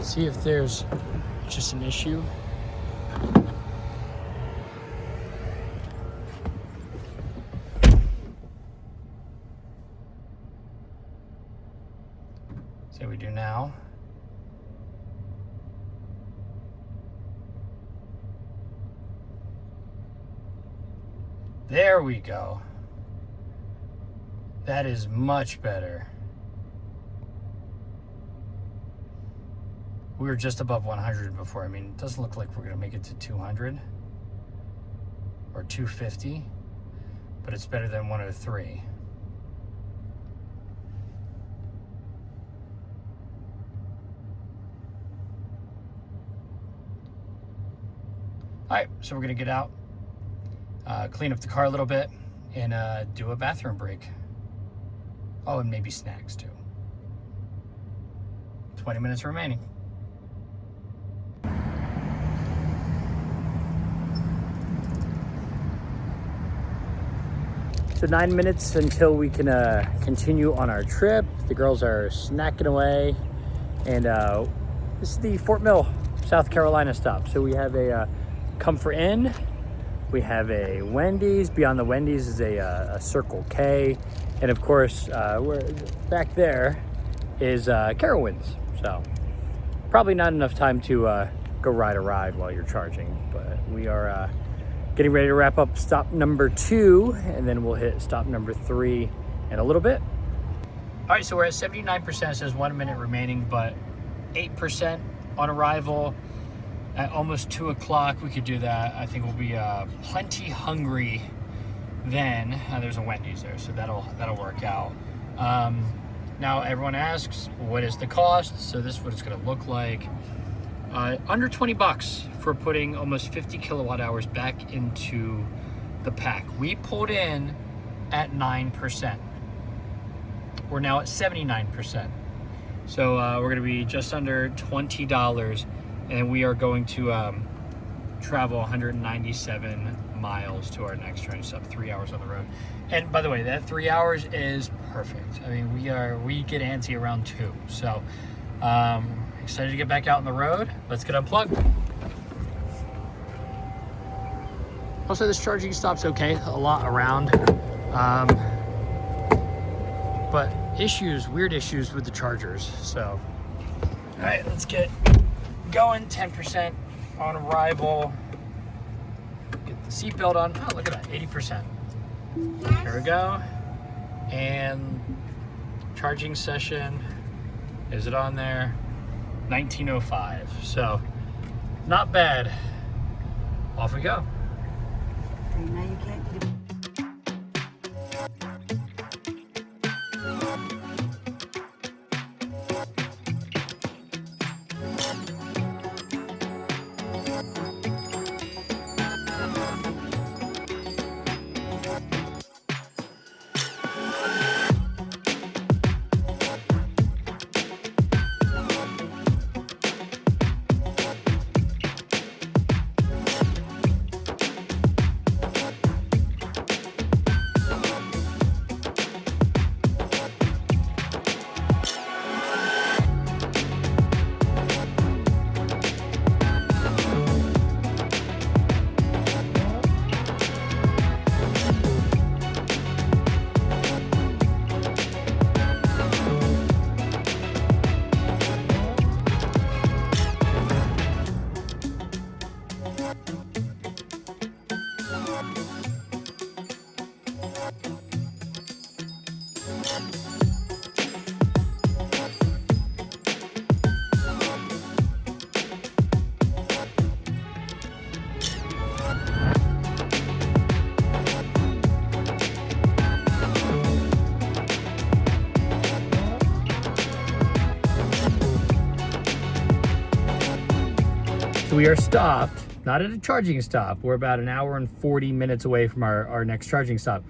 See if there's just an issue. See how we do now. There we go. That is much better. We were just above 100 before. I mean, it doesn't look like we're gonna make it to 200 or 250, but it's better than 103. All right, so we're gonna get out, clean up the car a little bit, and do a bathroom break. Oh, and maybe snacks too. 20 minutes remaining. So 9 minutes until we can continue on our trip. The girls are snacking away, and this is the Fort Mill, South Carolina stop. So we have a Comfort Inn, we have a Wendy's. Beyond the Wendy's is a Circle K. And of course, we're back there is Carowinds. So probably not enough time to go ride a ride while you're charging, but we are getting ready to wrap up stop number 2, and then we'll hit stop number 3 in a little bit. All right, so we're at 79%. It says 1 minute remaining, but 8% on arrival. At almost 2 o'clock, we could do that. I think we'll be plenty hungry then. There's a Wendy's there, so that'll work out. Now everyone asks, what is the cost? So this is what it's gonna look like. Under 20 bucks for putting almost 50 kilowatt hours back into the pack. We pulled in at 9%. We're now at 79%. So we're gonna be just under $20, and we are going to travel 197 miles to our next train stop, 3 hours on the road. And by the way, that 3 hours is perfect. I mean, we get antsy around 2. So excited to get back out on the road. Let's get unplugged. Also, this charging stop's okay, a lot around. but weird issues with the chargers. So, all right, let's get going. 10% on arrival. Get the seatbelt on. Oh, look at that, 80%. Here we go. And charging session, is it on there? 1905. So, not bad. Off we go. Now you can't get it. We are stopped, not at a charging stop. We're about an hour and 40 minutes away from our next charging stop.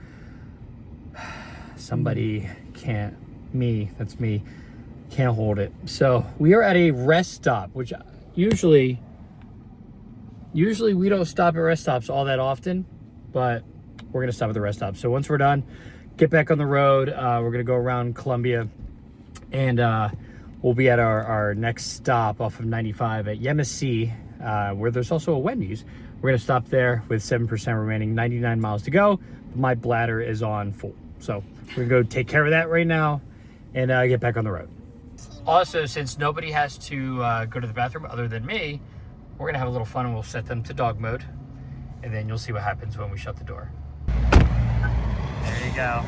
Somebody can't, that's me, can't hold it. So we are at a rest stop, which usually we don't stop at rest stops all that often, but we're gonna stop at the rest stop. So once we're done, get back on the road. We're gonna go around Columbia, and we'll be at our next stop off of 95 at Yemassee, where there's also a Wendy's. We're gonna stop there with 7% remaining, 99 miles to go. But my bladder is on full. So we're gonna go take care of that right now and get back on the road. Also, since nobody has to go to the bathroom other than me, we're gonna have a little fun and we'll set them to dog mode. And then you'll see what happens when we shut the door. There you go.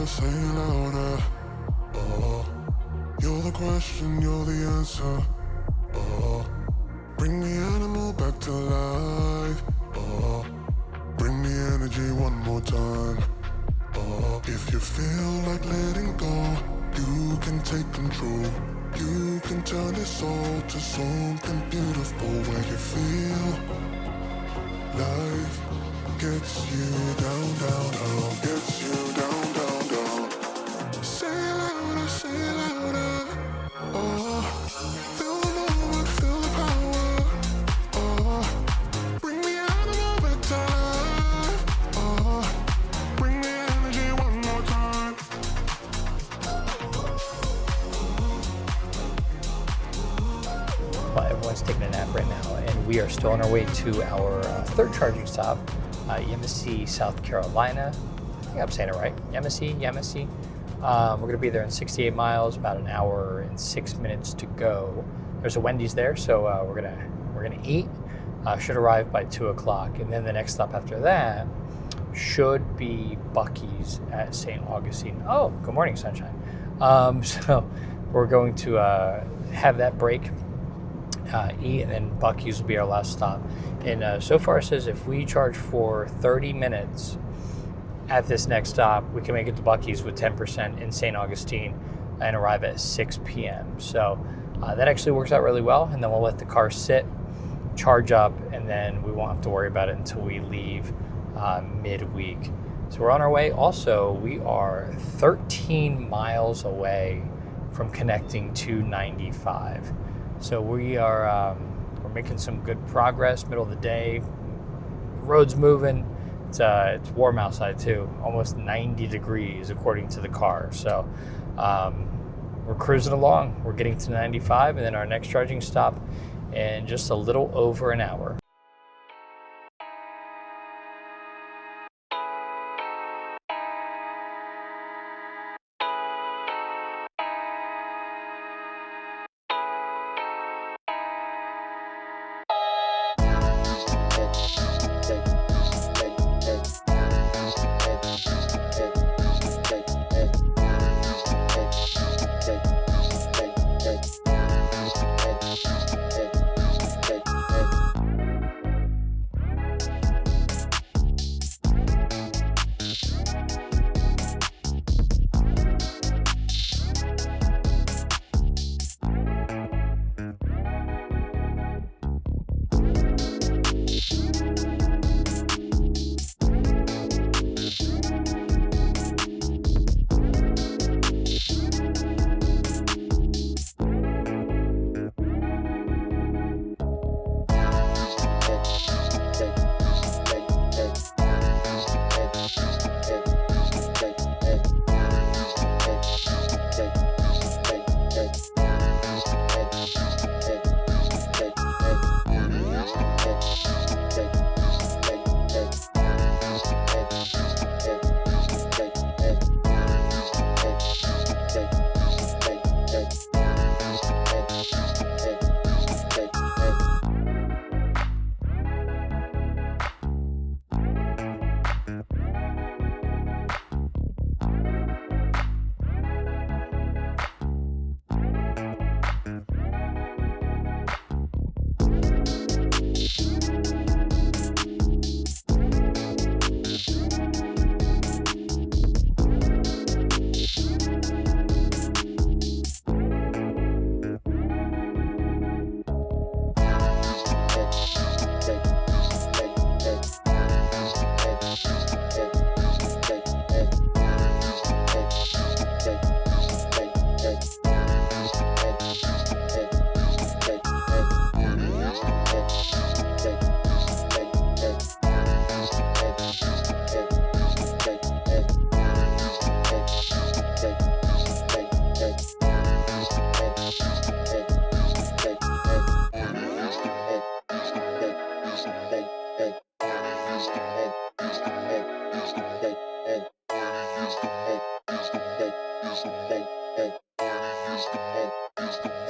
Say it louder. Oh, you're the question, you're the answer. Oh, bring the animal back to life. Oh, bring the energy one more time. Oh, if you feel like letting go, you can take control. You can turn this all to something beautiful where you feel life gets you down, down, down, gets you down, down, down. Say it louder, say it louder. Oh, feel the moment, feel the power. Oh, bring the animal back to life. Oh, bring the energy one more time. Well, everyone's taking a nap right now, and we are still on our way to our third charging stop, Yemassee, South Carolina. I think I'm saying it right. Yemassee. We're going to be there in 68 miles, about an hour and 6 minutes to go. There's a Wendy's there, so we're gonna eat. Should arrive by 2 o'clock, and then the next stop after that should be Buc-ees at St. Augustine. Oh, good morning, sunshine. So we're going to have that break. Eat, and then Buc-ees will be our last stop. And so far it says if we charge for 30 minutes at this next stop, we can make it to Buc-ees with 10% in St. Augustine and arrive at 6 p.m. So that actually works out really well, and then we'll let the car sit, charge up, and then we won't have to worry about it until we leave midweek. So we're on our way. Also, we are 13 miles away from connecting to 95. So we are we're making some good progress. Middle of the day, road's moving. It's warm outside too, almost 90 degrees according to the car. So we're cruising along. We're getting to 95 and then our next charging stop in just a little over an hour.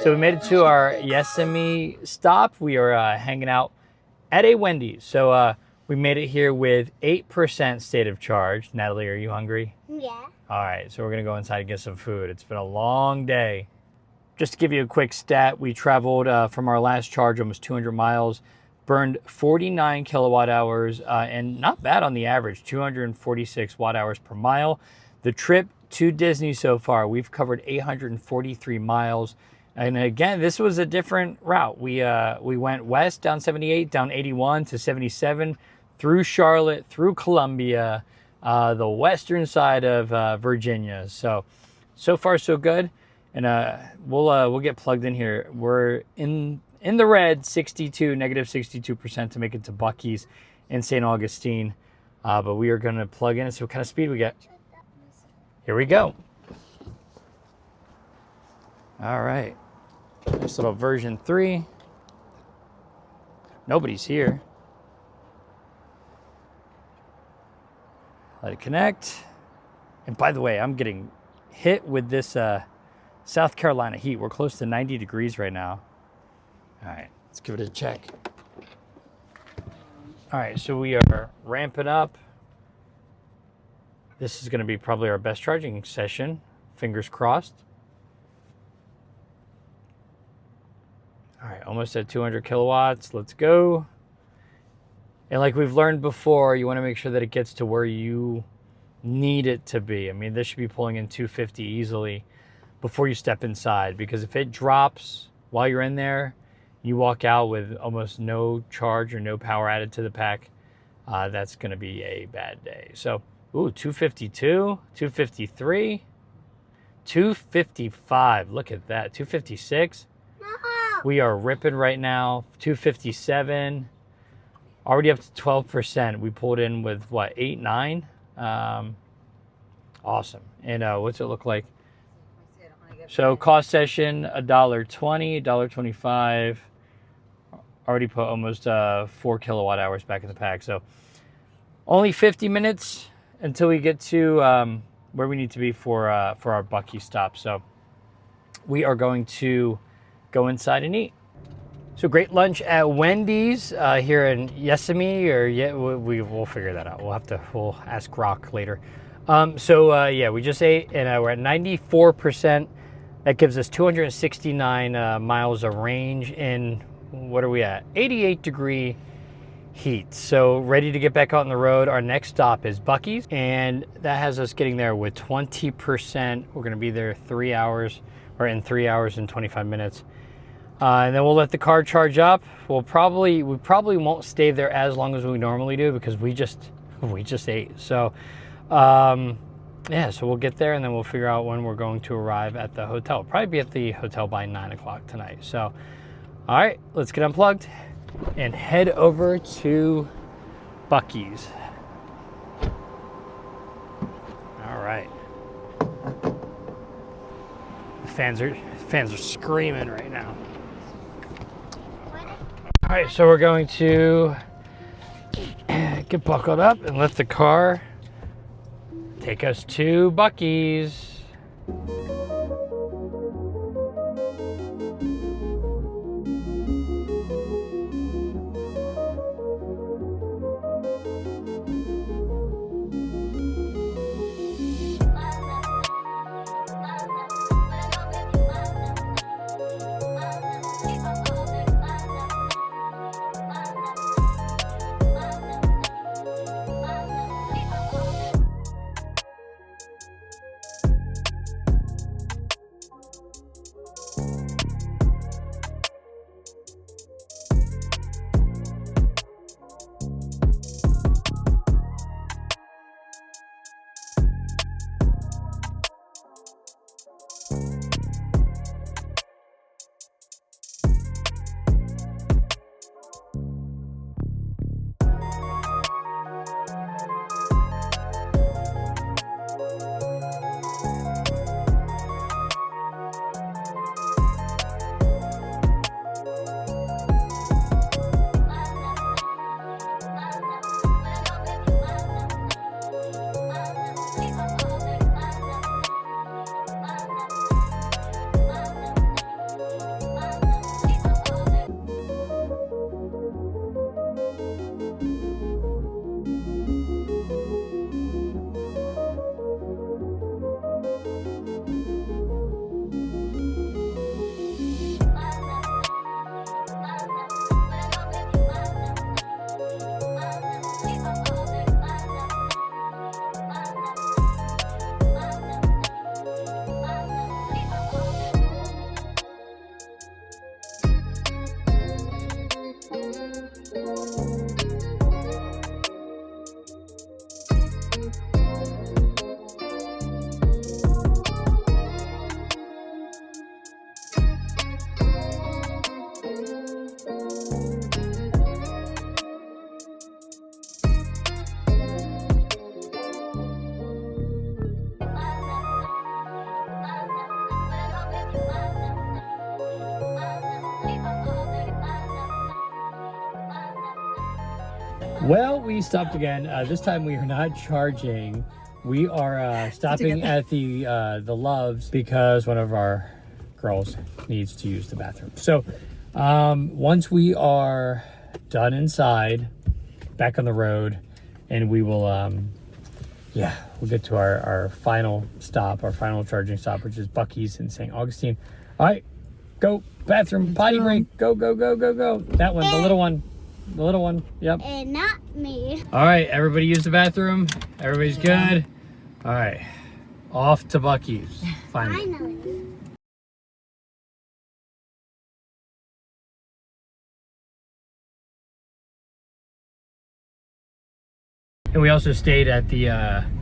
So we made it to our Yemassee stop. We are hanging out at a Wendy's. So we made it here with 8% state of charge. Natalie, are you hungry? Yeah. All right, so we're gonna go inside and get some food. It's been a long day. Just to give you a quick stat, we traveled from our last charge almost 200 miles, burned 49 kilowatt hours, and not bad on the average, 246 watt hours per mile. The trip to Disney so far, we've covered 843 miles. And again, this was a different route. We went west down 78, down 81 to 77, through Charlotte, through Columbia, the western side of Virginia. So far so good. And we'll get plugged in here. We're in the red, negative 62% to make it to Buc-ees in St. Augustine. But we are going to plug in and see what kind of speed we get. Here we go. All right. Nice little version 3. Nobody's here. Let it connect. And by the way, I'm getting hit with this South Carolina heat. We're close to 90 degrees right now. All right, let's give it a check. All right, so we are ramping up. This is going to be probably our best charging session. Fingers crossed. All right, almost at 200 kilowatts. Let's go. And like we've learned before, you want to make sure that it gets to where you need it to be. I mean, this should be pulling in 250 easily before you step inside, because if it drops while you're in there, you walk out with almost no charge or no power added to the pack, that's going to be a bad day. So Ooh, 252, 253, 255. Look at that. 256. We are ripping right now. 257. Already up to 12%. We pulled in with what, 8, 9? Awesome. And what's it look like? So cost session $1.20, $1.25. Already put almost 4 kilowatt hours back in the pack. So only 50 minutes until we get to where we need to be for our Buc-ees stop. So we are going to go inside and eat. So great lunch at Wendy's here in Yemassee, or we'll figure that out. We'll ask Rock later. Yeah, we just ate and we're at 94%. That gives us 269 miles of range in, what are we at? 88 degree heat. So ready to get back out on the road. Our next stop is Buc-ees, and that has us getting there with 20%. We're gonna be there 3 hours, or in 3 hours and 25 minutes. And then we'll let the car charge up. We probably won't stay there as long as we normally do because we just ate. So yeah, so we'll get there and then we'll figure out when we're going to arrive at the hotel. We'll probably be at the hotel by 9 o'clock tonight. So all right, let's get unplugged and head over to Buc-ees. All right. The fans are screaming right now. All right, so we're going to get buckled up and let the car take us to Buc-ees. Well, we stopped again. This time we are not charging. We are stopping at the Loves because one of our girls needs to use the bathroom. So once we are done inside, back on the road, and we will, we'll get to our final stop, our final charging stop, which is Buc-ees in St. Augustine. All right, go, bathroom, potty break, go, go, go, go, go. That one, the little one. The little one, yep. And not me. All right, everybody use the bathroom. Everybody's good. All right, off to Buc-ees. Finally. And we also stayed at the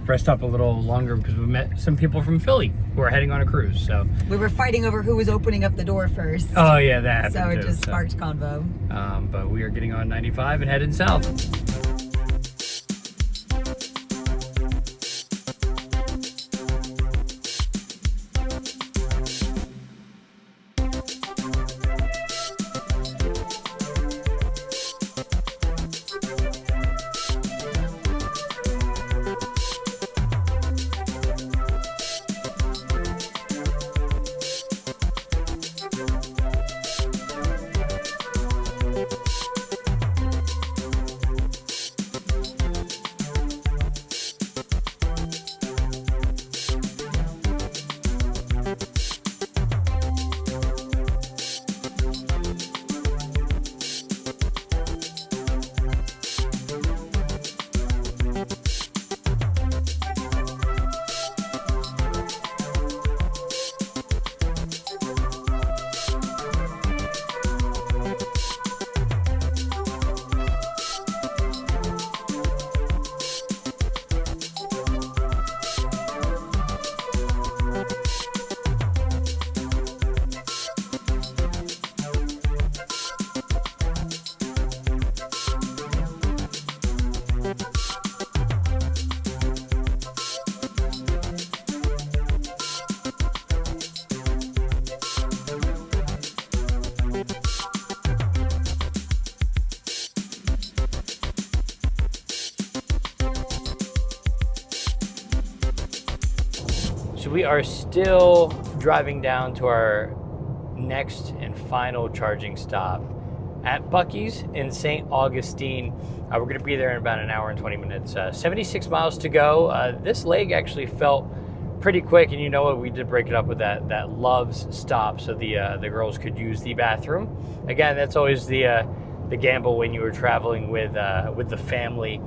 rest stop a little longer because we met some people from Philly who are heading on a cruise. So We were fighting over who was opening up the door first. oh yeah, that happened So it too, just sparked convo. but we are getting on 95 and heading south. So we are still driving down to our next and final charging stop at Buc-ees in St. Augustine. We're going to be there in about an hour and 20 minutes. 76 miles to go. This leg actually felt pretty quick, and you know what? We did break it up with that Love's stop so the girls could use the bathroom. Again, that's always the gamble when you are traveling with the family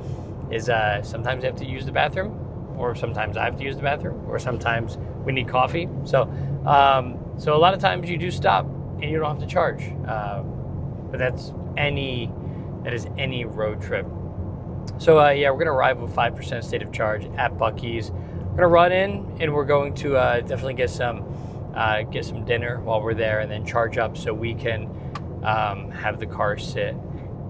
is sometimes you have to use the bathroom, or sometimes I have to use the bathroom, or sometimes we need coffee. So a lot of times you do stop and you don't have to charge. But that is any road trip. So yeah, we're gonna arrive with 5% state of charge at Buc-ees. We're gonna run in and we're going to definitely get some dinner while we're there, and then charge up so we can have the car sit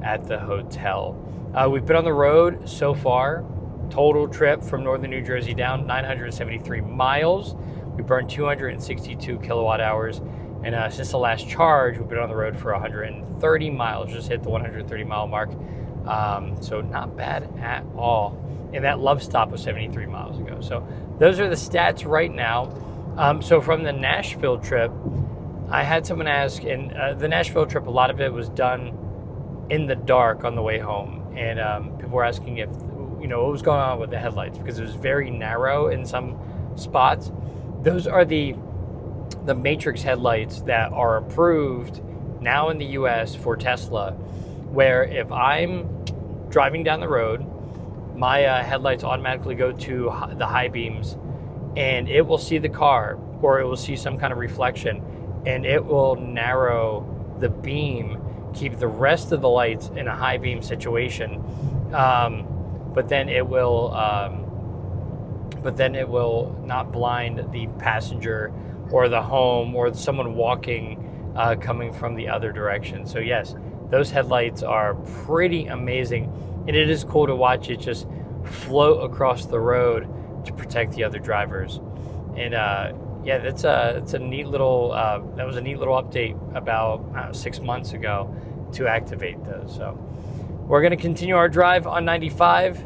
at the hotel. We've been on the road so far. Total trip from northern New Jersey down 973 miles. We burned 262 kilowatt hours. And since the last charge, we've been on the road for 130 miles, just hit the 130 mile mark. So not bad at all. And that Love stop was 73 miles ago. So those are the stats right now. So from the Nashville trip, I had someone ask, and the Nashville trip, a lot of it was done in the dark on the way home. And people were asking if, what was going on with the headlights, because it was very narrow in some spots. Those are the matrix headlights that are approved now in the US for Tesla, where if I'm driving down the road, my headlights automatically go to the high beams, and it will see the car, or it will see some kind of reflection, and it will narrow the beam, keep the rest of the lights in a high beam situation. But then it will not blind the passenger or the home or someone walking coming from the other direction. So yes, those headlights are pretty amazing, and it is cool to watch it just float across the road to protect the other drivers. And yeah, that's a neat little that was a neat little update about 6 months ago to activate those. So we're going to continue our drive on 95,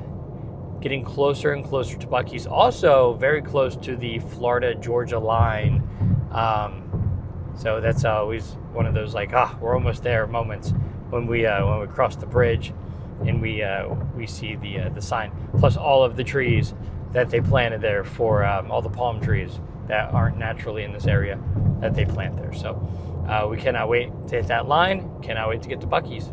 getting closer and closer to Buc-ees. Also very close to the Florida-Georgia line. So that's always one of those we're almost there moments when we cross the bridge and we see the sign, plus all of the trees that they planted there for all the palm trees that aren't naturally in this area that they plant there. So we cannot wait to hit that line. Cannot wait to get to Buc-ees.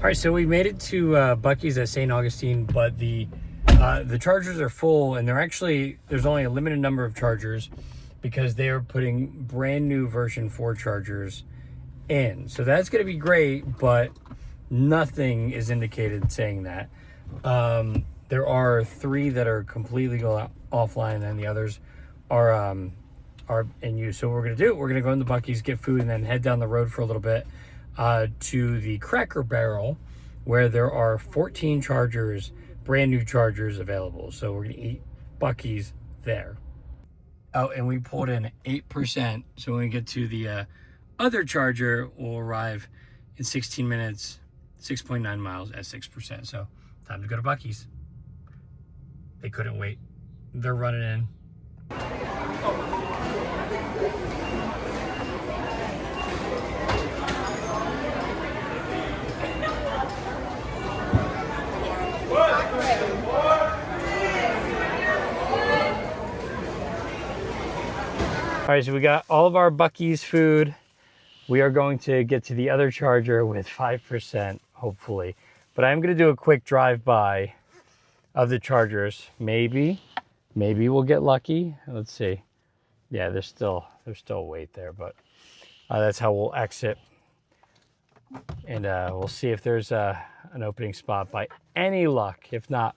right, so we made it to Buc-ees at St. Augustine, but the chargers are full, and there's only a limited number of chargers because they are putting brand new version 4 chargers in. So that's going to be great, but nothing is indicated saying that. There are 3 that are completely offline, and the others are in use. So what we're going to do, we're going to go in the Buc-ees, get food, and then head down the road for a little bit to the Cracker Barrel, where there are 14 chargers, brand new chargers available. So we're going to eat Buc-ees there. Oh, and we pulled in 8%. So when we get to the other charger, we'll arrive in 16 minutes, 6.9 miles at 6%. So time to go to Buc-ees. They couldn't wait. They're running in. All right, so we got all of our Buc-ees food. We are going to get to the other charger with 5%, hopefully. But I'm going to do a quick drive-by of the chargers. Maybe we'll get lucky. Let's see. Yeah, there's still a wait there, but that's how we'll exit. And we'll see if there's an opening spot by any luck. If not,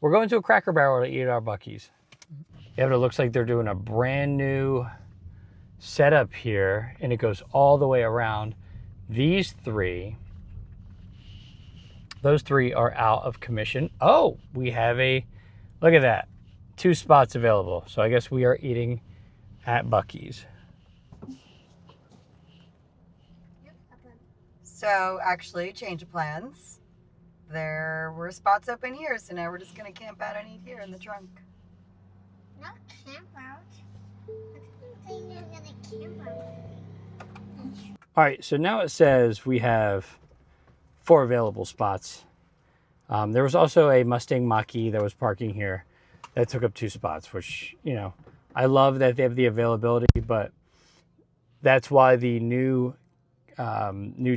we're going to a Cracker Barrel to eat our Buc-ees. Yeah, but it looks like they're doing a brand new setup here, and it goes all the way around. Those three are out of commission. Oh, we have look at that, 2 spots available. So I guess we are eating at Buc-ees. So actually, change of plans. There were spots open here, so now we're just gonna camp out and eat here in the trunk. Not camp out. I didn't think you were gonna camp out. All right, so now it says we have 4 available spots. There was also a Mustang Mach-E that was parking here that took up 2 spots, which, you know, I love that they have the availability, but that's why the new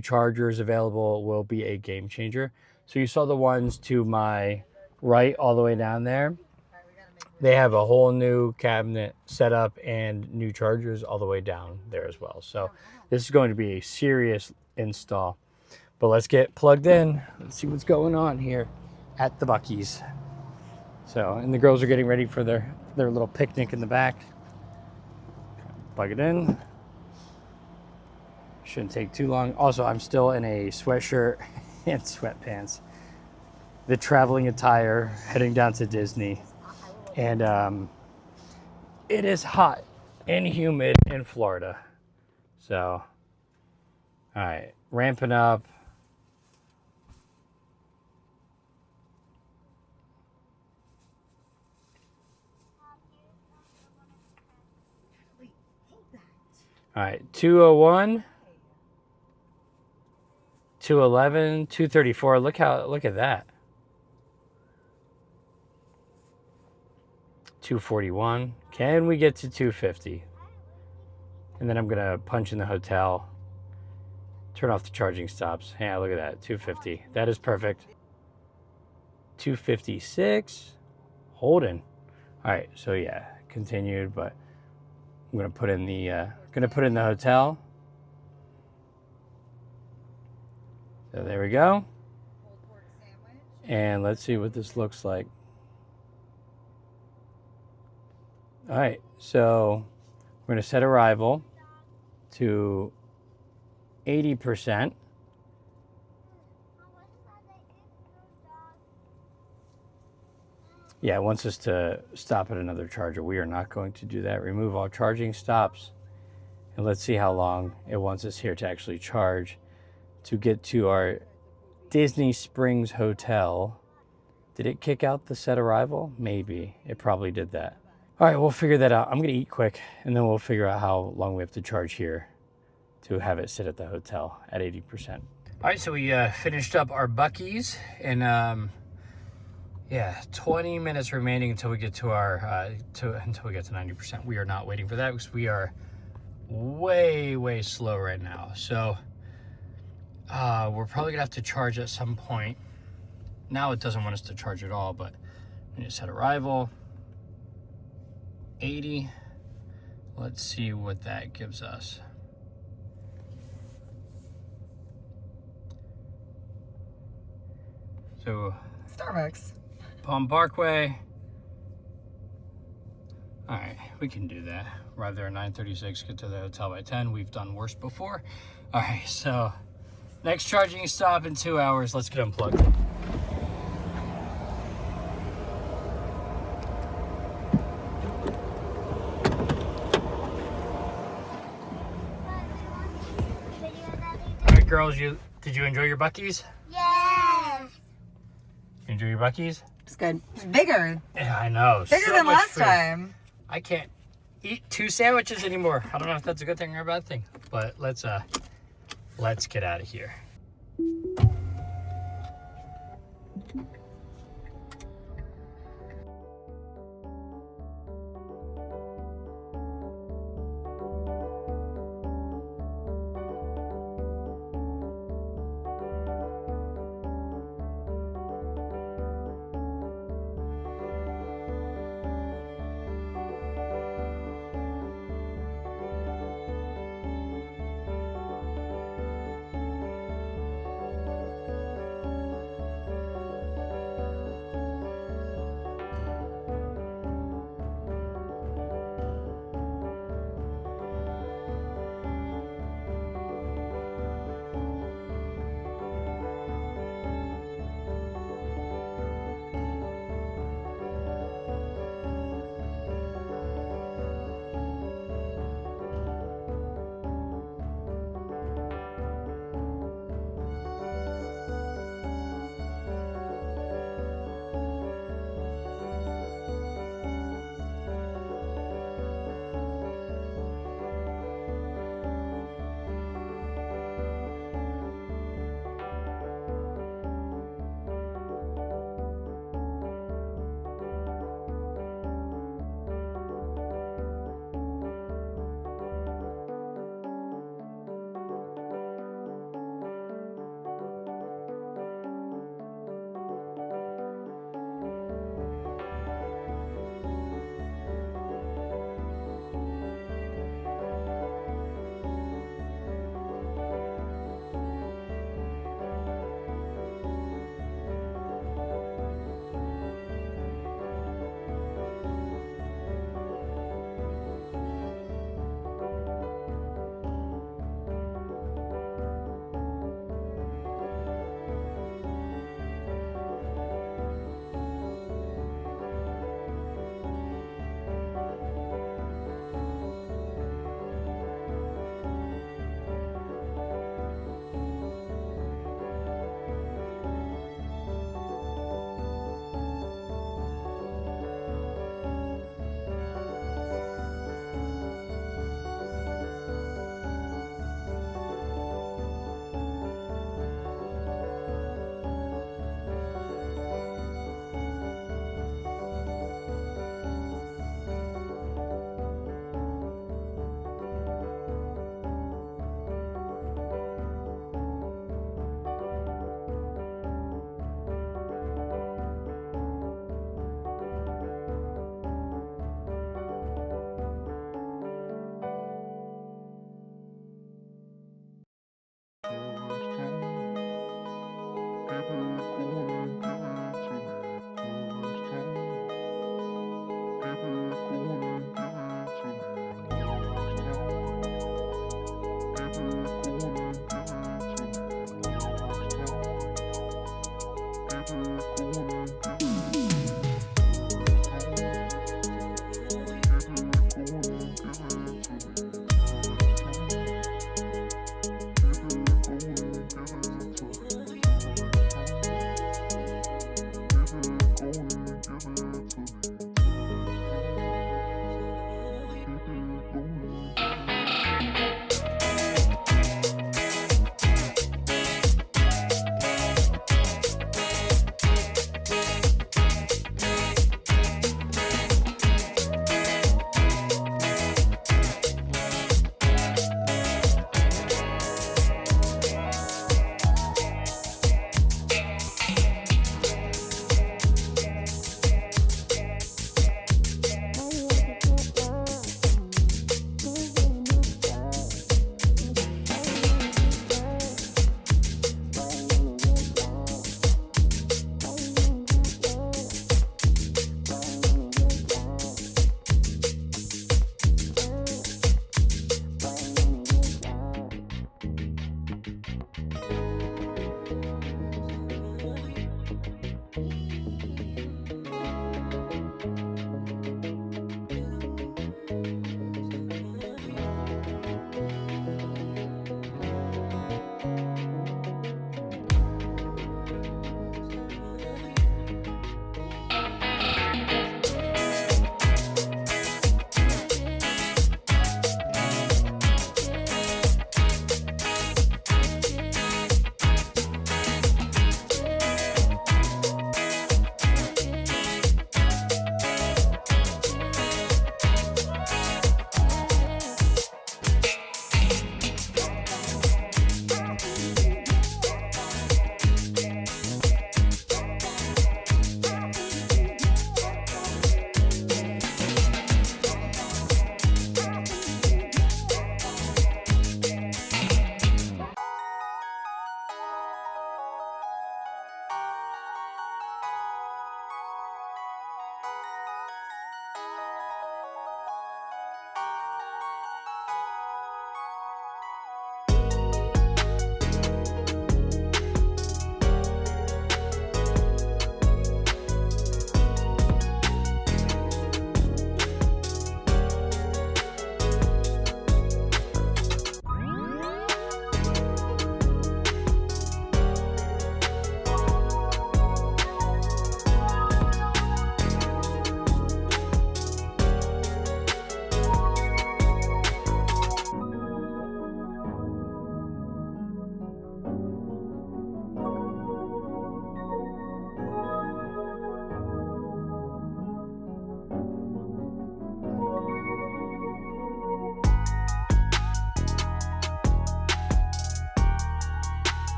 chargers available will be a game changer. So you saw the ones to my right all the way down there. They have a whole new cabinet set up and new chargers all the way down there as well. So this is going to be a serious install. But let's get plugged in. Let's see what's going on here at the Buc-ees. So, and the girls are getting ready for their little picnic in the back. Plug it in. Shouldn't take too long. Also, I'm still in a sweatshirt and sweatpants. The traveling attire, heading down to Disney. And it is hot and humid in Florida. So, all right, ramping up. All right, 201, 211, 234. Look at that. 241. Can we get to 250? And then I'm gonna punch in the hotel, turn off the charging stops. Yeah, look at that, 250. That is perfect. 256. Holden. All right, so yeah, continued, but I'm gonna put in the hotel. So there we go. And let's see what this looks like. All right, so we're gonna set arrival to 80%. Yeah, it wants us to stop at another charger. We are not going to do that. Remove all charging stops. And let's see how long it wants us here to actually charge to get to our Disney Springs Hotel. Did it kick out the set arrival? Maybe. It probably did that. All right, we'll figure that out. I'm going to eat quick, and then we'll figure out how long we have to charge here to have it sit at the hotel at 80%. All right, so we finished up our Buc-ees, and yeah, 20 minutes remaining until we get to our until we get to 90%. We are not waiting for that because we are way slow right now. So We're probably gonna have to charge at some point. Now it doesn't want us to charge at all, but we just set arrival 80. Let's see what that gives us. So Starbucks. Palm Parkway. All right, we can do that. Arrive there at 9:36, get to the hotel by 10. We've done worse before. All right, so next charging stop in 2 hours. Let's get unplugged. All right, girls, did you enjoy your Buc-ees? Yes. You enjoy your Buc-ees? It's good. It's bigger. Yeah, I know. Bigger so than much last food. time. I can't eat 2 sandwiches anymore. I don't know if that's a good thing or a bad thing, but let's get out of here.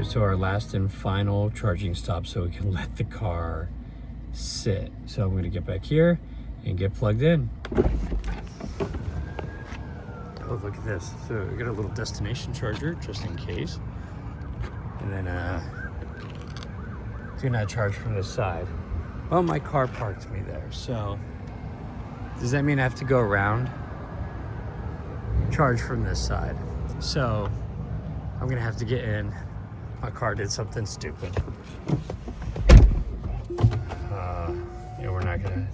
right, so our last and final charging stop so we can let the car sit. So I'm gonna get back here and get plugged in. Oh, look at this. So we got a little destination charger just in case. And then do not charge from this side. Well, my car parked me there, so does that mean I have to go around? Charge from this side. So I'm gonna have to get in. My car did something stupid. Yeah, we're not gonna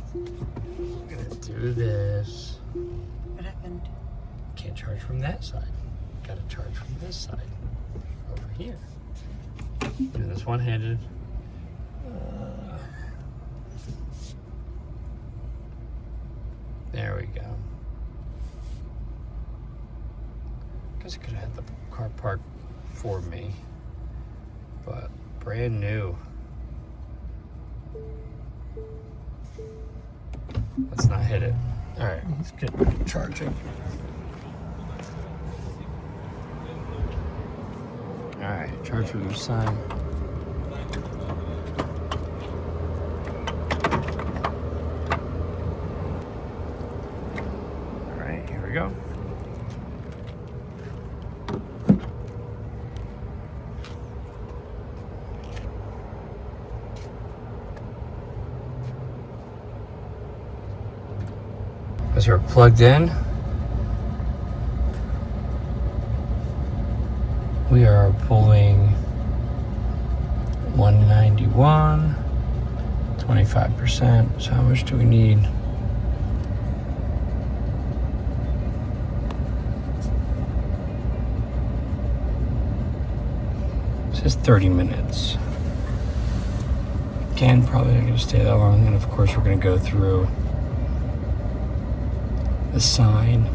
do this. What happened? Can't charge from that side. Gotta charge from this side. Over here. Do this one-handed. There we go. Guess I could have had the car parked for me, but brand new. Let's not hit it. All right, let's get charging. All right, charge from the side. All right, here we go. As we're plugged in, we are pulling 191, 25%. So how much do we need? It says 30 minutes. Again, probably not gonna stay that long. And of course we're gonna go through the sign.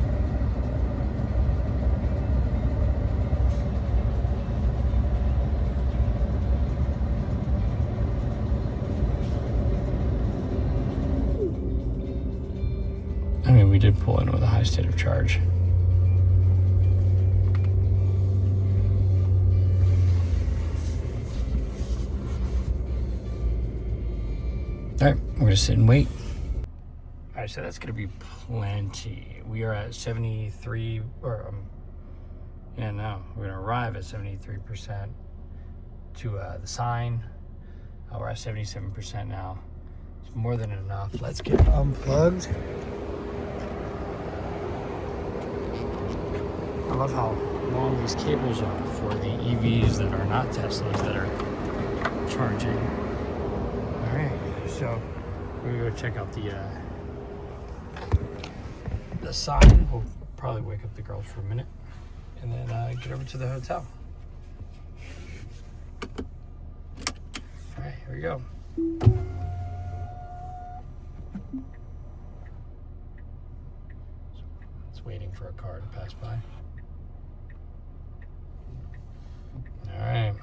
I mean, we did pull in with a high state of charge. All right, we're gonna sit and wait. All right, so that's gonna be plenty. We are at 73, or yeah, no, we're gonna arrive at 73% to the sign. We're at 77% now. It's more than enough. Let's get unplugged. I love how long these cables are for the EVs that are not Teslas that are charging. All right, so we're gonna go check out the sign. We'll probably wake up the girls for a minute and then get over to the hotel. All right, here we go. It's waiting for a car to pass by. All right.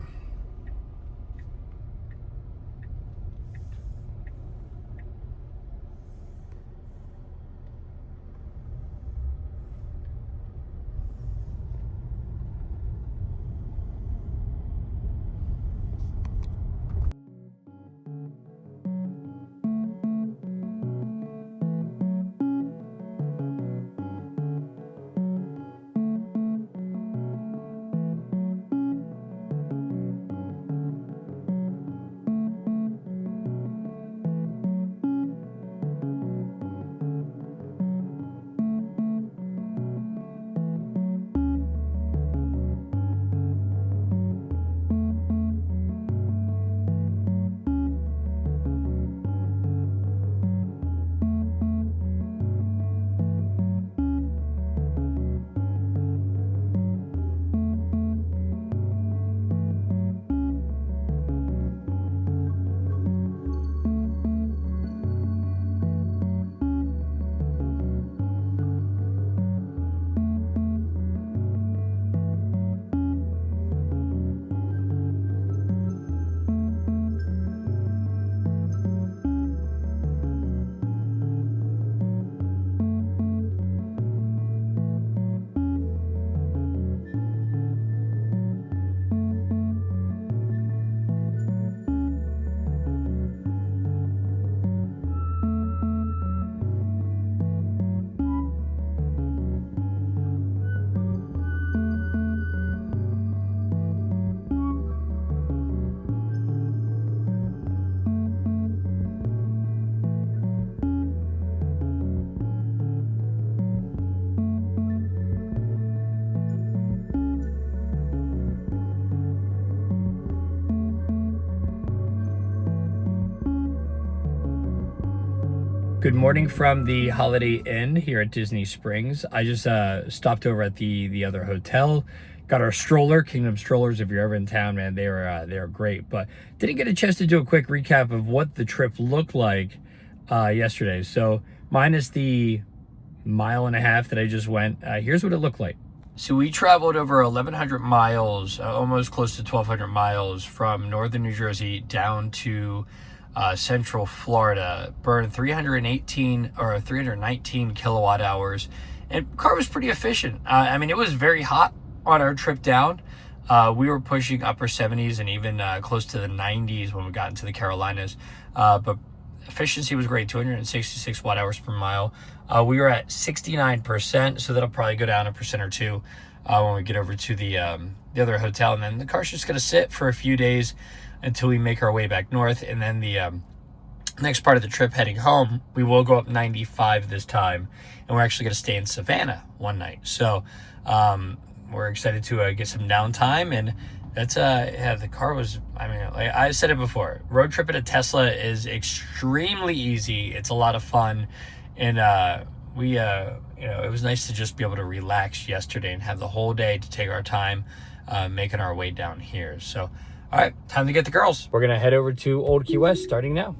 Good morning from the Holiday Inn here at Disney Springs. I just stopped over at the other hotel, got our stroller, Kingdom strollers. If you're ever in town, man, they were great. But didn't get a chance to do a quick recap of what the trip looked like yesterday. So minus the mile and a half that I just went, here's what it looked like. So we traveled over 1,100 miles, almost close to 1,200 miles from northern New Jersey down to Central Florida, burned 319 kilowatt hours, and the car was pretty efficient. I mean, it was very hot on our trip down. We were pushing upper 70s and even close to the 90s when we got into the Carolinas, but efficiency was great, 266 watt hours per mile. We were at 69%, so that'll probably go down 1% or 2% when we get over to the other hotel, and then the car's just going to sit for a few days until we make our way back north. And then the next part of the trip heading home, we will go up 95 this time, and we're actually going to stay in Savannah one night. So we're excited to get some downtime. And that's yeah, the car was, I mean, like I said it before, road trip in a Tesla is extremely easy. It's a lot of fun, and we you know, it was nice to just be able to relax yesterday and have the whole day to take our time making our way down here. So all right, time to get the girls. We're gonna head over to Old Key West starting now.